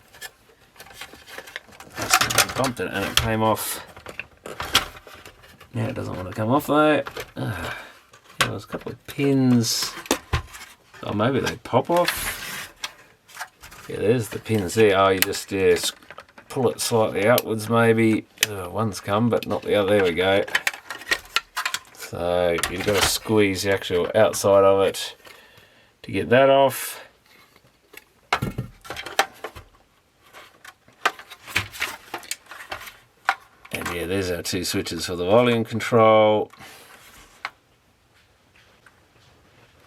I bumped it and it came off. Now it doesn't want to come off though. Yeah, there's a couple of pins. Oh, maybe they pop off. Yeah, there's the pins there. Oh, you just pull it slightly outwards maybe. One's come, but not the other. There we go. So you've got to squeeze the actual outside of it to get that off. And yeah, there's our two switches for the volume control.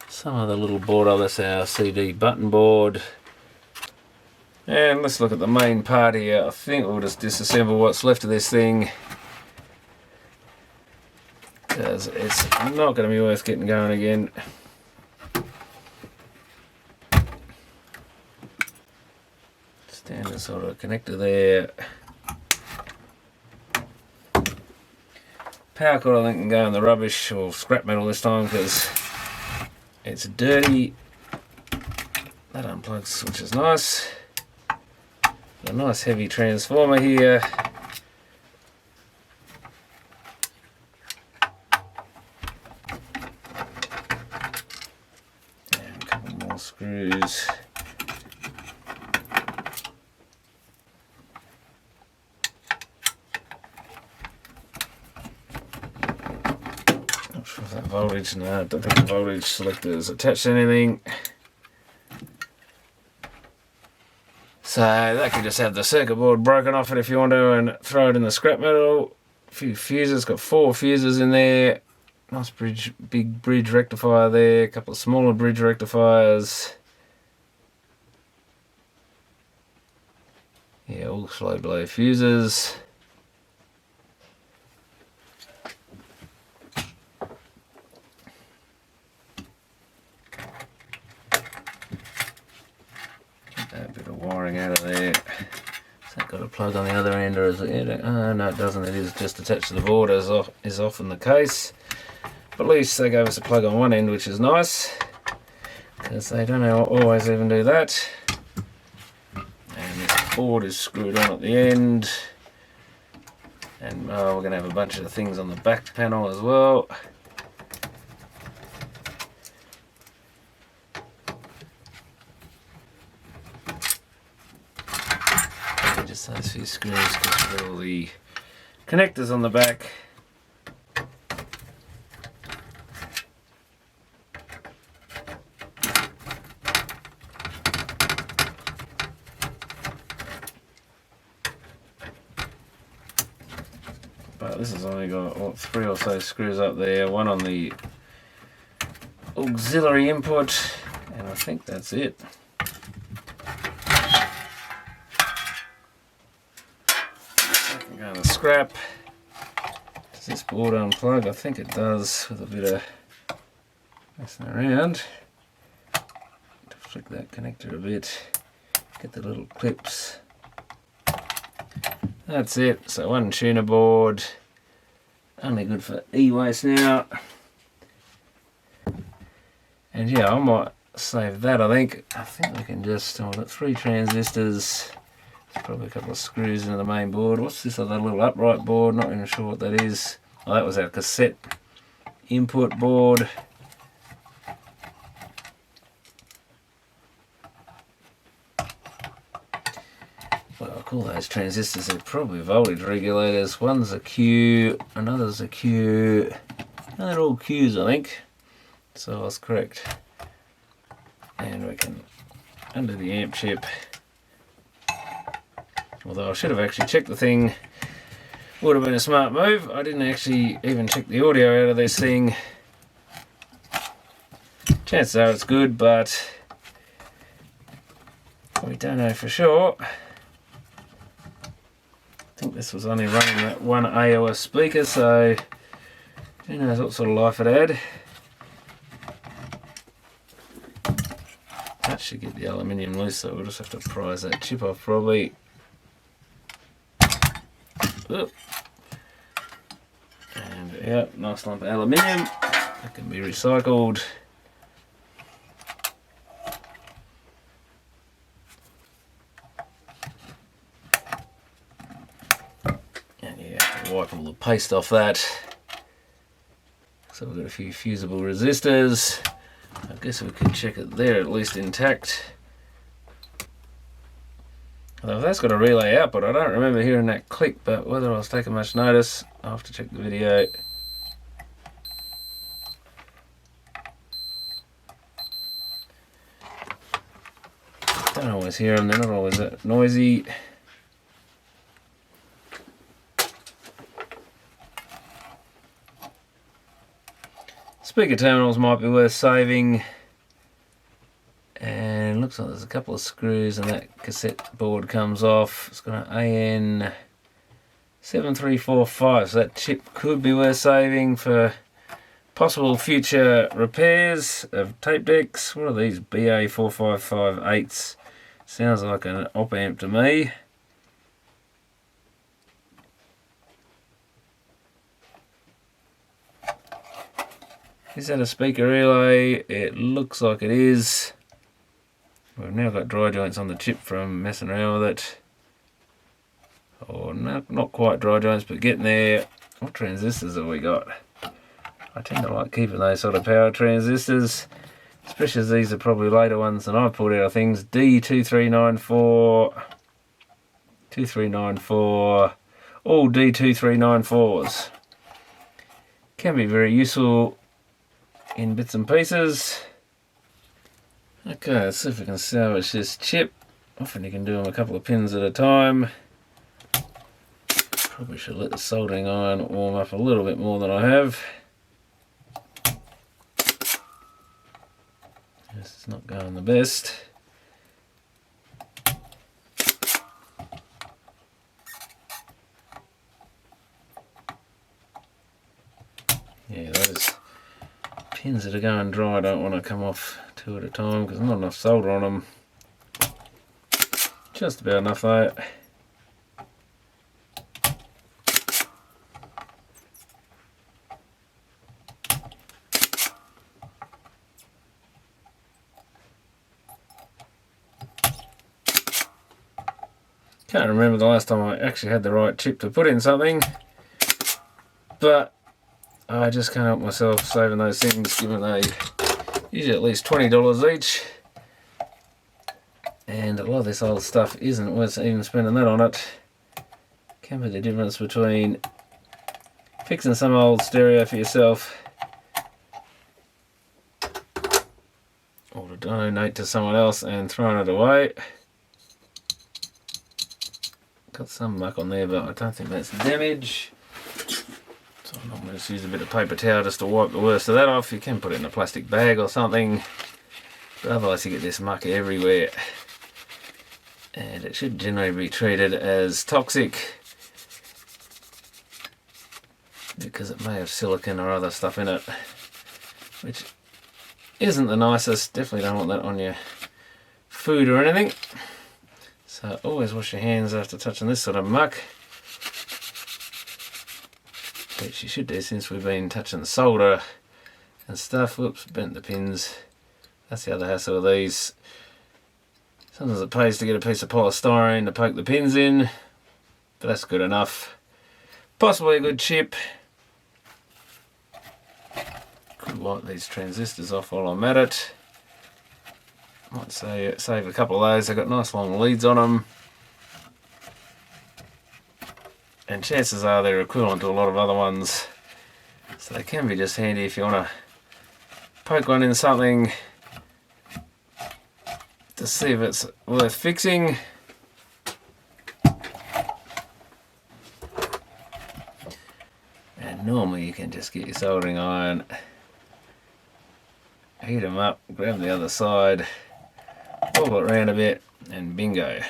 Some other little board, oh, that's our CD button board. And let's look at the main part here. I think we'll just disassemble what's left of this thing, because it's not going to be worth getting going again. Standard sort of connector there. Power cord I think can go in the rubbish or scrap metal this time because it's dirty. That unplugs, which is nice. A nice heavy transformer here. And a couple more screws. Not sure if that voltage, no, I don't think the voltage selector is attached to anything. So that could just have the circuit board broken off it if you want to and throw it in the scrap metal. A few fuses, got 4 fuses in there. Nice big bridge rectifier there, a couple of smaller bridge rectifiers. Yeah, all slow blow fuses. That bit of wiring out of there. Has that got a plug on the other end, or is it? Oh, no, it doesn't. It is just attached to the board, as is often the case. But at least they gave us a plug on one end, which is nice, because they don't always even do that. And this board is screwed on at the end. And we're going to have a bunch of things on the back panel as well. Just those few screws, because we've got all the connectors on the back. But this has only got 3 or so screws up there, one on the auxiliary input, and I think that's it. Go to scrap. Does this board unplug? I think it does, with a bit of messing around. To flick that connector a bit, get the little clips. That's it. So one tuner board, only good for e-waste now. And yeah, I might save that. I think we can just, I've got 3 transistors. There's probably a couple of screws into the main board. What's this other little upright board? Not even sure what that is. Oh, that was our cassette input board. Well, call those transistors. They're probably voltage regulators. One's a Q, another's a Q. No, they're all Qs, I think. So I was correct. And we can undo the amp chip. Although I should have actually checked the thing. Would have been a smart move. I didn't actually even check the audio out of this thing. Chances are it's good, but we don't know for sure. I think this was only running that one AOS speaker, so who knows what sort of life it had. That should get the aluminium loose, so we'll just have to prise that chip off probably. Oop. And yeah, nice lump of aluminium. That can be recycled. And yeah, wipe all the paste off that. So we've got a few fusible resistors. I guess we could check it there, at least intact. Although that's got a relay output, I don't remember hearing that click, but whether I was taking much notice, I'll have to check the video. Don't always hear them, they're not always that noisy. Speaker terminals might be worth saving. And looks like there's a couple of screws and that cassette board comes off. It's got an AN7345, so that chip could be worth saving for possible future repairs of tape decks. What are these BA4558s? Sounds like an op amp to me. Is that a speaker relay? It looks like it is. We've now got dry joints on the chip from messing around with it. Or no, not quite dry joints, but getting there. What transistors have we got? I tend to like keeping those sort of power transistors, especially as these are probably later ones than I've pulled out of things. D2394, 2394, all D2394s. Can be very useful in bits and pieces. Okay, let's see if we can salvage this chip. Often you can do them a couple of pins at a time. Probably should let the soldering iron warm up a little bit more than I have. This is not going the best. Yeah, those pins that are going dry don't want to come off two at a time because there's not enough solder on them. Just about enough though. Can't remember the last time I actually had the right chip to put in something, but I just can't help myself saving those things, given they usually at least $20 each, and a lot of this old stuff isn't worth even spending that on it. Can be the difference between fixing some old stereo for yourself or to donate to someone else and throwing it away. Got some muck on there, but I don't think that's damage. So I'm not going to use a bit of paper towel just to wipe the worst of that off. You can put it in a plastic bag or something, but otherwise you get this muck everywhere. And it should generally be treated as toxic because it may have silicon or other stuff in it, which isn't the nicest. Definitely don't want that on your food or anything. So always wash your hands after touching this sort of muck, which you should do since we've been touching the solder and stuff. Whoops, bent the pins. That's the other hassle of these. Sometimes it pays to get a piece of polystyrene to poke the pins in, but that's good enough. Possibly a good chip. Could light these transistors off while I'm at it. Might say save a couple of those. They've got nice long leads on them. and chances are they're equivalent to a lot of other ones, so they can be just handy if you want to poke one in something to see if it's worth fixing. And normally you can just get your soldering iron, heat them up, grab the other side, wobble it around a bit, and bingo.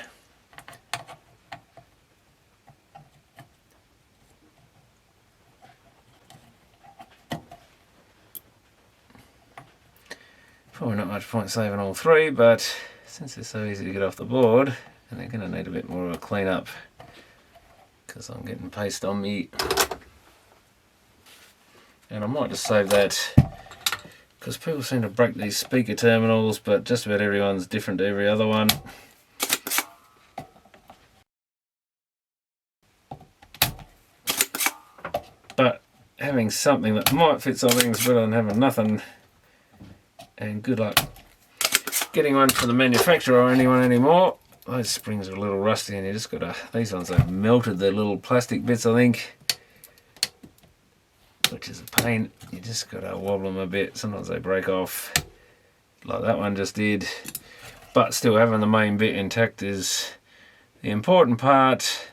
Probably not much point saving all three, but since they're so easy to get off the board, and they're going to need a bit more of a clean up because I'm getting paste on me. And I might just save that because people seem to break these speaker terminals, but just about everyone's different to every other one. But having something that might fit something is better than having nothing. And good luck getting one from the manufacturer or anyone anymore. Those springs are a little rusty, and you just gotta, these ones have melted their little plastic bits, I think, which is a pain. You just gotta wobble them a bit. Sometimes they break off, like that one just did. But still, having the main bit intact is the important part.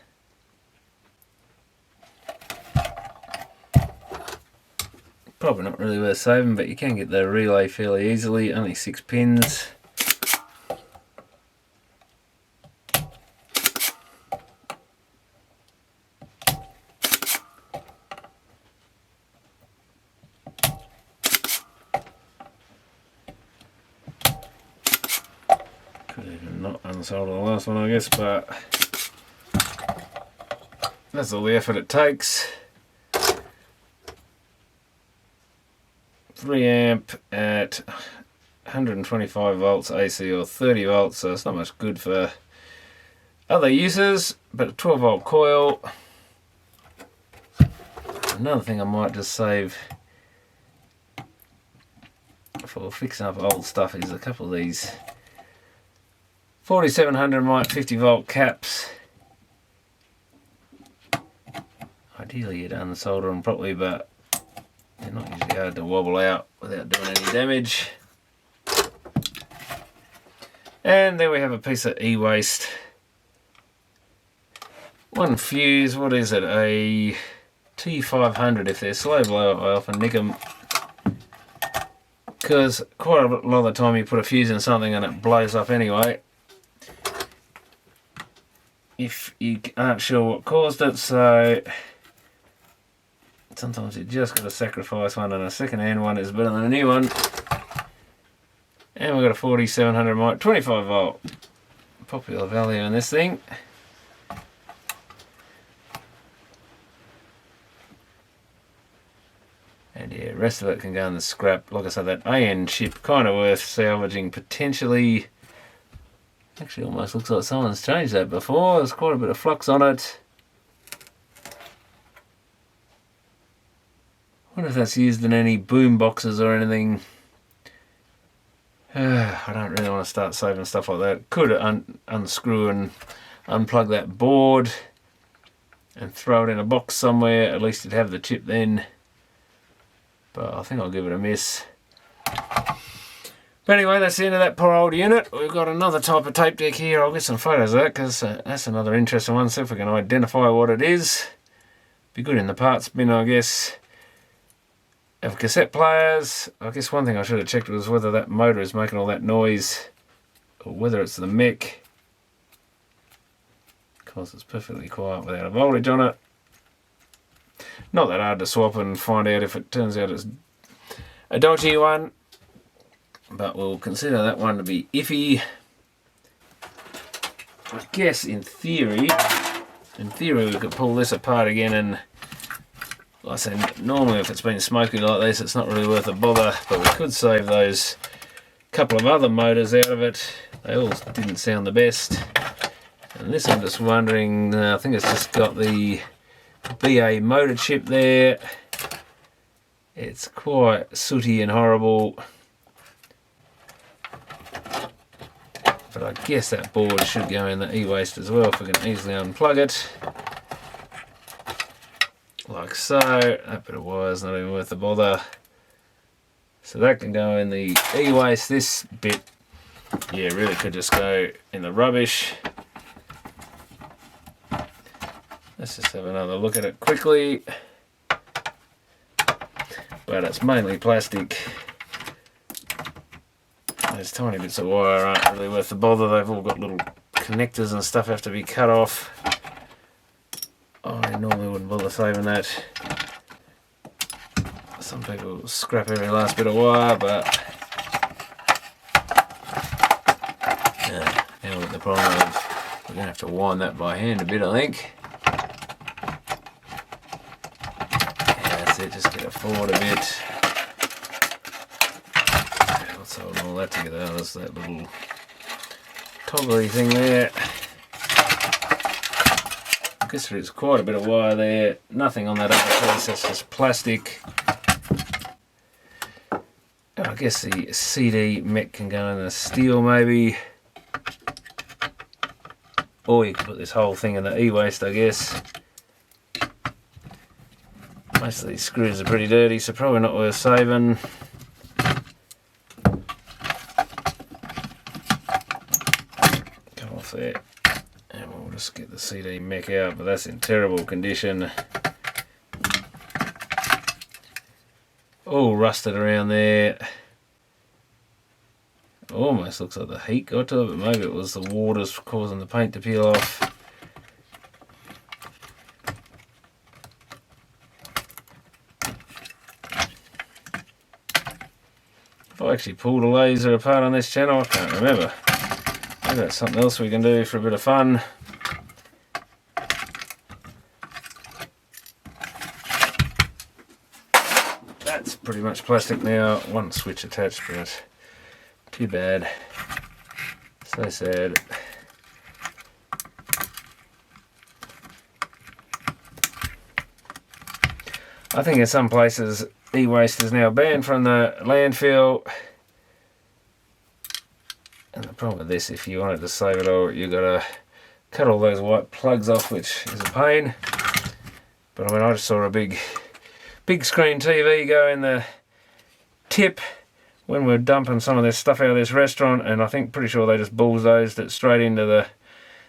Probably not really worth saving, but you can get the relay fairly easily. Only 6 pins. Could even not unsolder the last one, I guess, but that's all the effort it takes. 3 amp at 125 volts AC or 30 volts, so it's not much good for other uses, but a 12 volt coil. Another thing I might just save for fixing up old stuff is a couple of these 4700 mite 50 volt caps. Ideally you'd unsolder them properly, but they're not usually hard to wobble out without doing any damage. And there we have a piece of e-waste. One fuse, what is it? A T500. If they're slow blow, I often nick them, because quite a lot of the time you put a fuse in something and it blows up anyway, if you aren't sure what caused it. So sometimes you just got to sacrifice one, and a second-hand one is better than a new one. And we've got a 4700 mite 25 volt. Popular value in this thing. And yeah, rest of it can go in the scrap. Like I said, that AN chip kind of worth salvaging potentially. Actually almost looks like someone's changed that before. There's quite a bit of flux on it. I wonder if that's used in any boom boxes or anything. I don't really want to start saving stuff like that. Could unscrew and unplug that board and throw it in a box somewhere. At least you'd have the chip then. But I think I'll give it a miss. But anyway, that's the end of that poor old unit. We've got another type of tape deck here. I'll get some photos of that, because that's another interesting one. See if we can identify what it is. Be good in the parts bin, I guess. Of cassette players, I guess one thing I should have checked was whether that motor is making all that noise, or whether it's the mech, because it's perfectly quiet without a voltage on it. Not that hard to swap and find out if it turns out it's a dodgy one, but we'll consider that one to be iffy. I guess in theory we could pull this apart again, and like I said, normally if it's been smoky like this, it's not really worth a bother, but we could save those couple of other motors out of it. They all didn't sound the best. And this I'm just wondering, I think it's just got the BA motor chip there. It's quite sooty and horrible. But I guess that board should go in the e-waste as well, if we can easily unplug it. like so. That bit of wire's not even worth the bother. So that can go in the e-waste. This bit, yeah, really could just go in the rubbish. Let's just have another look at it quickly. But it's mainly plastic. Those tiny bits of wire aren't really worth the bother. They've all got little connectors and stuff have to be cut off. I normally wouldn't bother saving that. Some people scrap every last bit of wire, but now with the problem of we're going to have to wind that by hand a bit, I think. Yeah, that's it, just get it forward a bit. What's holding all that together? Oh, there's that little toggly thing there. I guess there's quite a bit of wire there. Nothing on that other piece, that's just plastic. I guess the CD mech can go in the steel maybe. Or you could put this whole thing in the e-waste, I guess. Most of these screws are pretty dirty, so probably not worth saving. Come off there. And we'll just get the CD mech out, but that's in terrible condition. All rusted around there. Almost looks like the heat got to it, but maybe it was the water's causing the paint to peel off. If I actually pulled a laser apart on this channel, I can't remember. Maybe that's something else we can do for a bit of fun. That's pretty much plastic now. One switch attached, but too bad. So sad. I think in some places e-waste is now banned from the landfill. And the problem with this, if you wanted to save it all, you've got to cut all those white plugs off, which is a pain. But I mean, I just saw a big screen TV go in the tip when we're dumping some of this stuff out of this restaurant, and I think pretty sure they just bulldozed it straight into the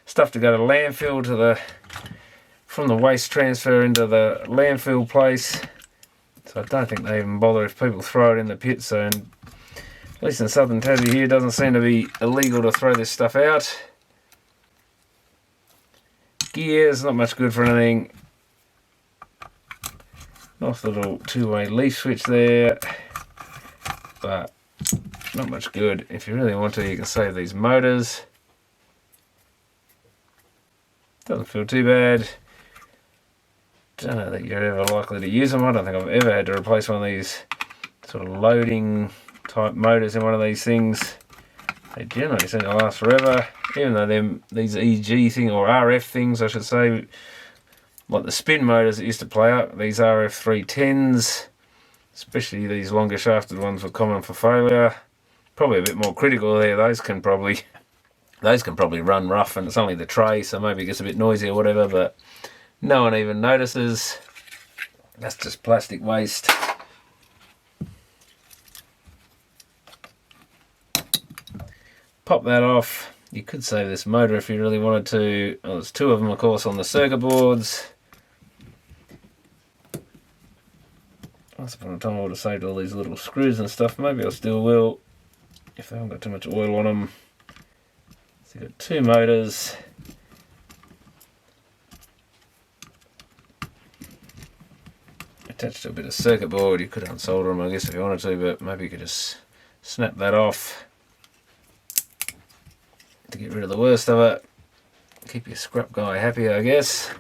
stuff to go to landfill, to the from the waste transfer into the landfill place. So I don't think they even bother if people throw it in the pit. So at least in southern Tassie here, it doesn't seem to be illegal to throw this stuff out. Gears, not much good for anything. Nice little two-way leaf switch there, but not much good. If you really want to, you can save these motors. Doesn't feel too bad. Don't know that you're ever likely to use them. I don't think I've ever had to replace one of these sort of loading type motors in one of these things. They generally seem to last forever, even though these EG thing, or RF things I should say, like the spin motors that used to play up, these RF310s, especially these longer shafted ones, were common for failure. Probably a bit more critical there. Those can probably run rough, and it's only the tray, so maybe it gets a bit noisy or whatever, but no one even notices. That's just plastic waste. Pop that off. You could save this motor if you really wanted to. Well, there's two of them, of course, on the circuit boards. Once upon a time I would have saved all these little screws and stuff. Maybe I still will, if they haven't got too much oil on them. So you've got two motors. Attached to a bit of circuit board. You could unsolder them, I guess, if you wanted to, but maybe you could just snap that off to get rid of the worst of it. Keep your scrap guy happy, I guess.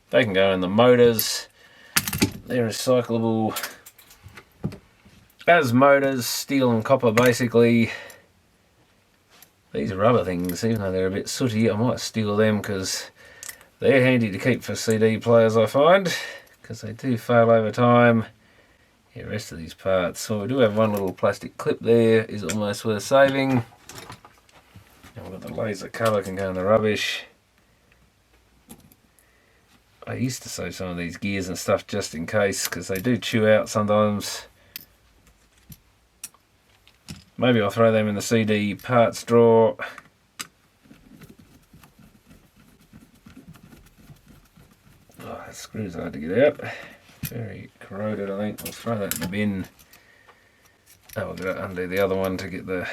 They can go in the motors. They're recyclable as motors, steel and copper basically. These rubber things, even though they're a bit sooty, I might steal them because they're handy to keep for CD players, I find, because they do fail over time. Yeah, the rest of these parts. So we do have one little plastic clip there, is almost worth saving. And we've got the laser colour can go in the rubbish. I used to save some of these gears and stuff just in case, because they do chew out sometimes. Maybe I'll throw them in the CD parts drawer. Oh, that screw's hard to get out. Very corroded, I think. I'll throw that in the bin. Oh, we've got to undo the other one to get the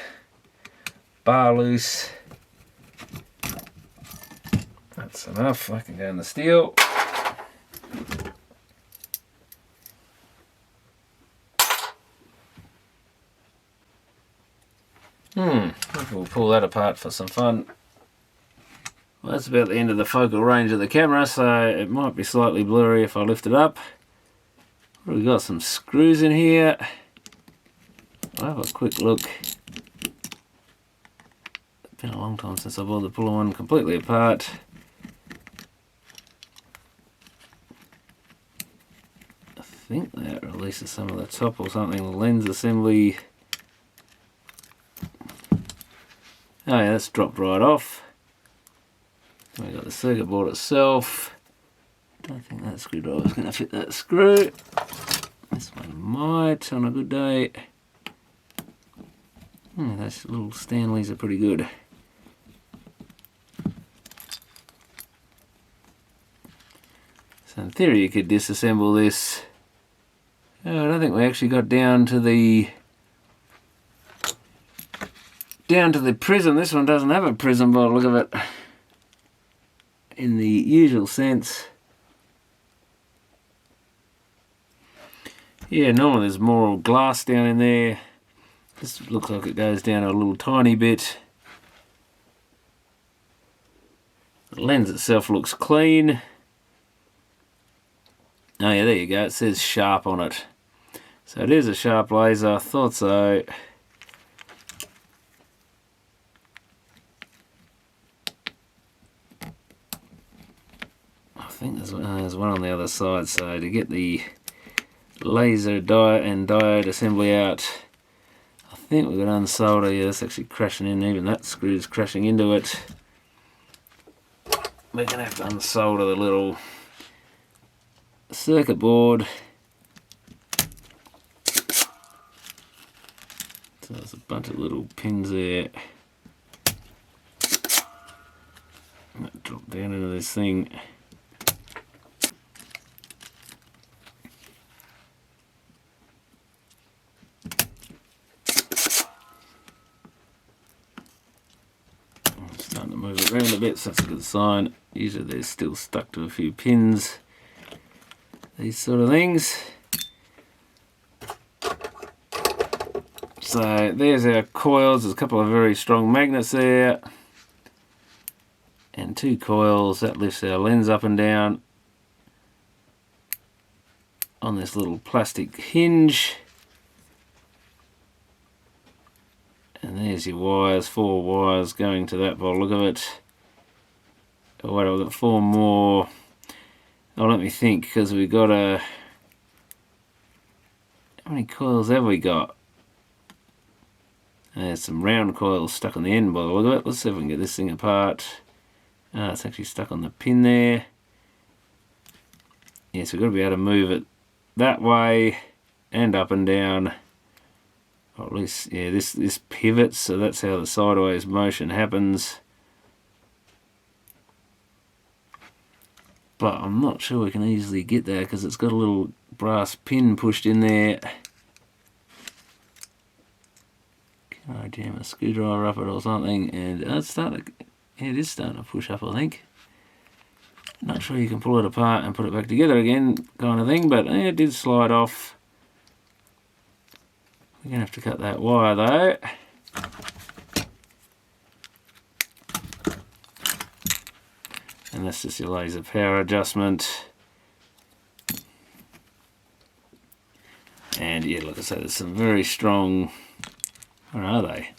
bar loose. That's enough. I can go in the steel. Maybe we'll pull that apart for some fun. Well, that's about the end of the focal range of the camera, so it might be slightly blurry if I lift it up. We've got some screws in here. I'll have a quick look. It's been a long time since I bothered pulling one completely apart. I think that releases some of the top or something, the lens assembly. Oh yeah, that's dropped right off. We've got the circuit board itself. Don't think that screwdriver is going to fit that screw. This one might on a good day. Those little Stanleys are pretty good. So in theory you could disassemble this. Oh, I don't think we actually got down to the prism. This one doesn't have a prism by the look of it in the usual sense. Yeah, normally there's more glass down in there. This looks like it goes down a little tiny bit. The lens itself looks clean. Oh yeah, there you go. It says sharp on it. So it is a sharp laser. I thought so. I think there's one on the other side. So to get the laser and diode assembly out, I think we've got to unsolder. Yeah, that's actually crashing in. Even that screw's crashing into it. We're going to have to unsolder the little circuit board. So there's a bunch of little pins there. Might drop down into this thing. I'm starting to move it around a bit, so that's a good sign. Usually they're still stuck to a few pins. These sort of things. So there's our coils. There's a couple of very strong magnets there. And 2 coils. That lifts our lens up and down on this little plastic hinge. And there's your wires, 4 wires going to that by the look of it. Oh wait, I've got 4 more. Oh, let me think, because we've got a... How many coils have we got? There's some round coils stuck on the end by the look of it. Let's see if we can get this thing apart. Ah, it's actually stuck on the pin there. Yes, we've got to be able to move it that way and up and down. Or at least, yeah, this pivots, so that's how the sideways motion happens. But I'm not sure we can easily get there because it's got a little brass pin pushed in there. Can I jam a screwdriver up it or something? And it's starting to, yeah, it is starting to push up, I think. Not sure you can pull it apart and put it back together again, kind of thing, but it did slide off. We're going to have to cut that wire though. And that's just your laser power adjustment. And yeah, like I said, there's some very strong, where are they?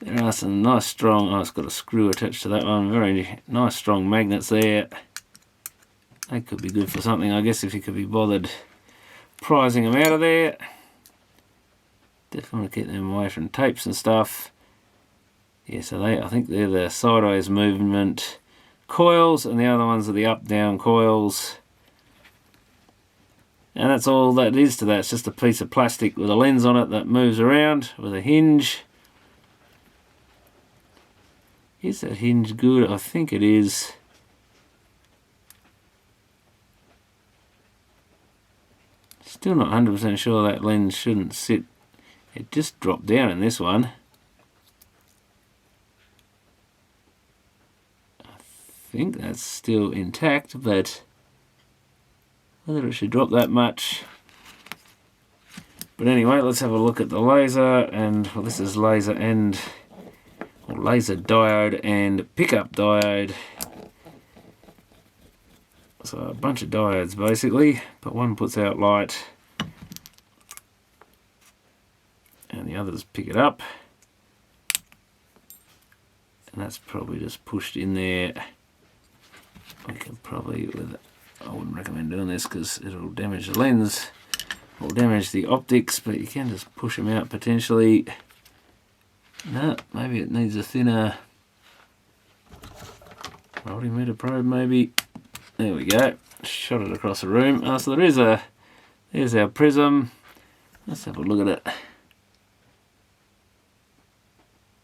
There are some nice strong, oh, it's got a screw attached to that one, very nice strong magnets there. They could be good for something, I guess, if you could be bothered prizing them out of there. Definitely keep them away from tapes and stuff. Yeah, so I think they're the sideways movement coils, and the other ones are the up-down coils. And that's all that is to that. It's just a piece of plastic with a lens on it that moves around with a hinge. Is that hinge good? I think it is. Still not 100% sure that lens shouldn't sit. It just dropped down in this one. I think that's still intact, but whether it should drop that much. But anyway, let's have a look at the laser. And well, this is laser and laser diode and pickup diode. So a bunch of diodes basically, but one puts out light and the others pick it up. And that's probably just pushed in there. We can probably, I wouldn't recommend doing this because it'll damage the lens or damage the optics, but you can just push them out potentially. No, maybe it needs a thinner multimeter probe maybe. There we go. Shot it across the room. So there's our prism. Let's have a look at it.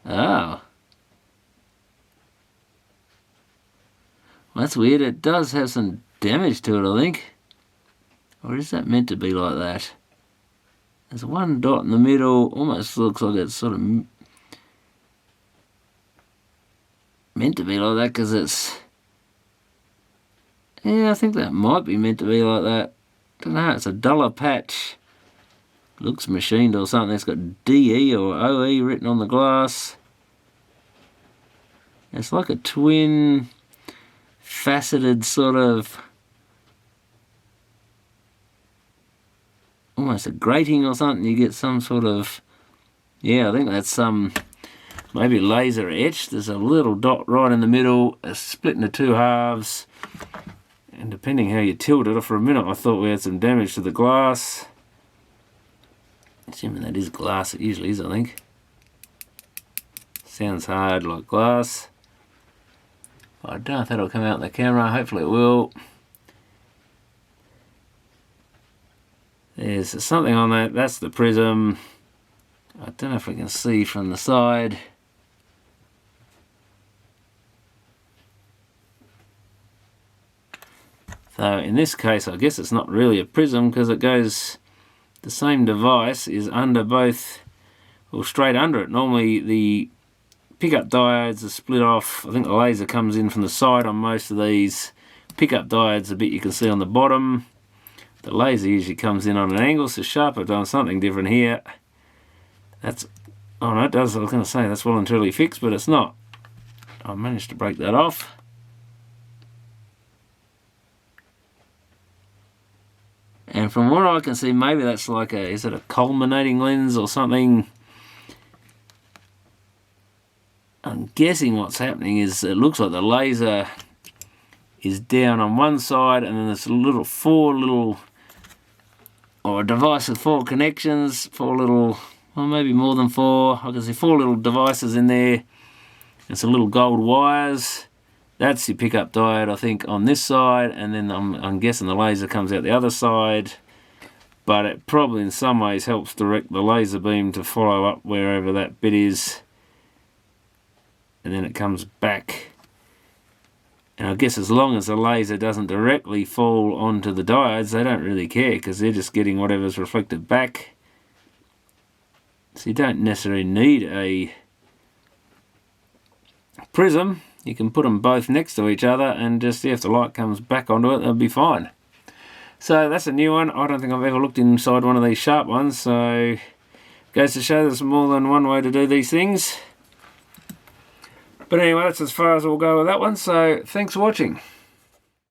Oh. Well, that's weird. It does have some damage to it, I think. Or is that meant to be like that? There's one dot in the middle. Almost looks like it's sort of meant to be like that because it's... Yeah, I think that might be meant to be like that. Don't know, it's a duller patch. Looks machined or something. It's got DE or OE written on the glass. It's like a twin faceted sort of... almost a grating or something. You get some sort of... Yeah, I think that's some... maybe laser etched. There's a little dot right in the middle. It's split into two halves. And depending how you tilt it, for a minute I thought we had some damage to the glass. Assuming that is glass, it usually is, I think. Sounds hard like glass. I don't know if that'll come out in the camera, hopefully it will. There's something on that, that's the prism. I don't know if we can see from the side. So in this case, I guess it's not really a prism because it goes, the same device is under both, or straight under it. Normally the pickup diodes are split off. I think the laser comes in from the side on most of these. Pickup diodes, a bit you can see on the bottom. The laser usually comes in on an angle, so sharp. I've done something different here. That's, oh no, it does, I was going to say that's well and truly fixed, but it's not. I managed to break that off. And from what I can see, maybe that's like a, is it a culminating lens or something? I'm guessing what's happening is it looks like the laser is down on one side and then there's four little, or a device with four connections, four little, well maybe more than four, I can see four little devices in there and some little gold wires. That's the pickup diode, I think, on this side, and then I'm guessing the laser comes out the other side, but it probably in some ways helps direct the laser beam to follow up wherever that bit is, and then it comes back. And I guess as long as the laser doesn't directly fall onto the diodes, they don't really care, because they're just getting whatever's reflected back. So you don't necessarily need a prism. You can put them both next to each other and just see if the light comes back onto it, they'll be fine. So that's a new one. I don't think I've ever looked inside one of these sharp ones, so goes to show there's more than one way to do these things. But anyway, that's as far as we'll go with that one, so thanks for watching.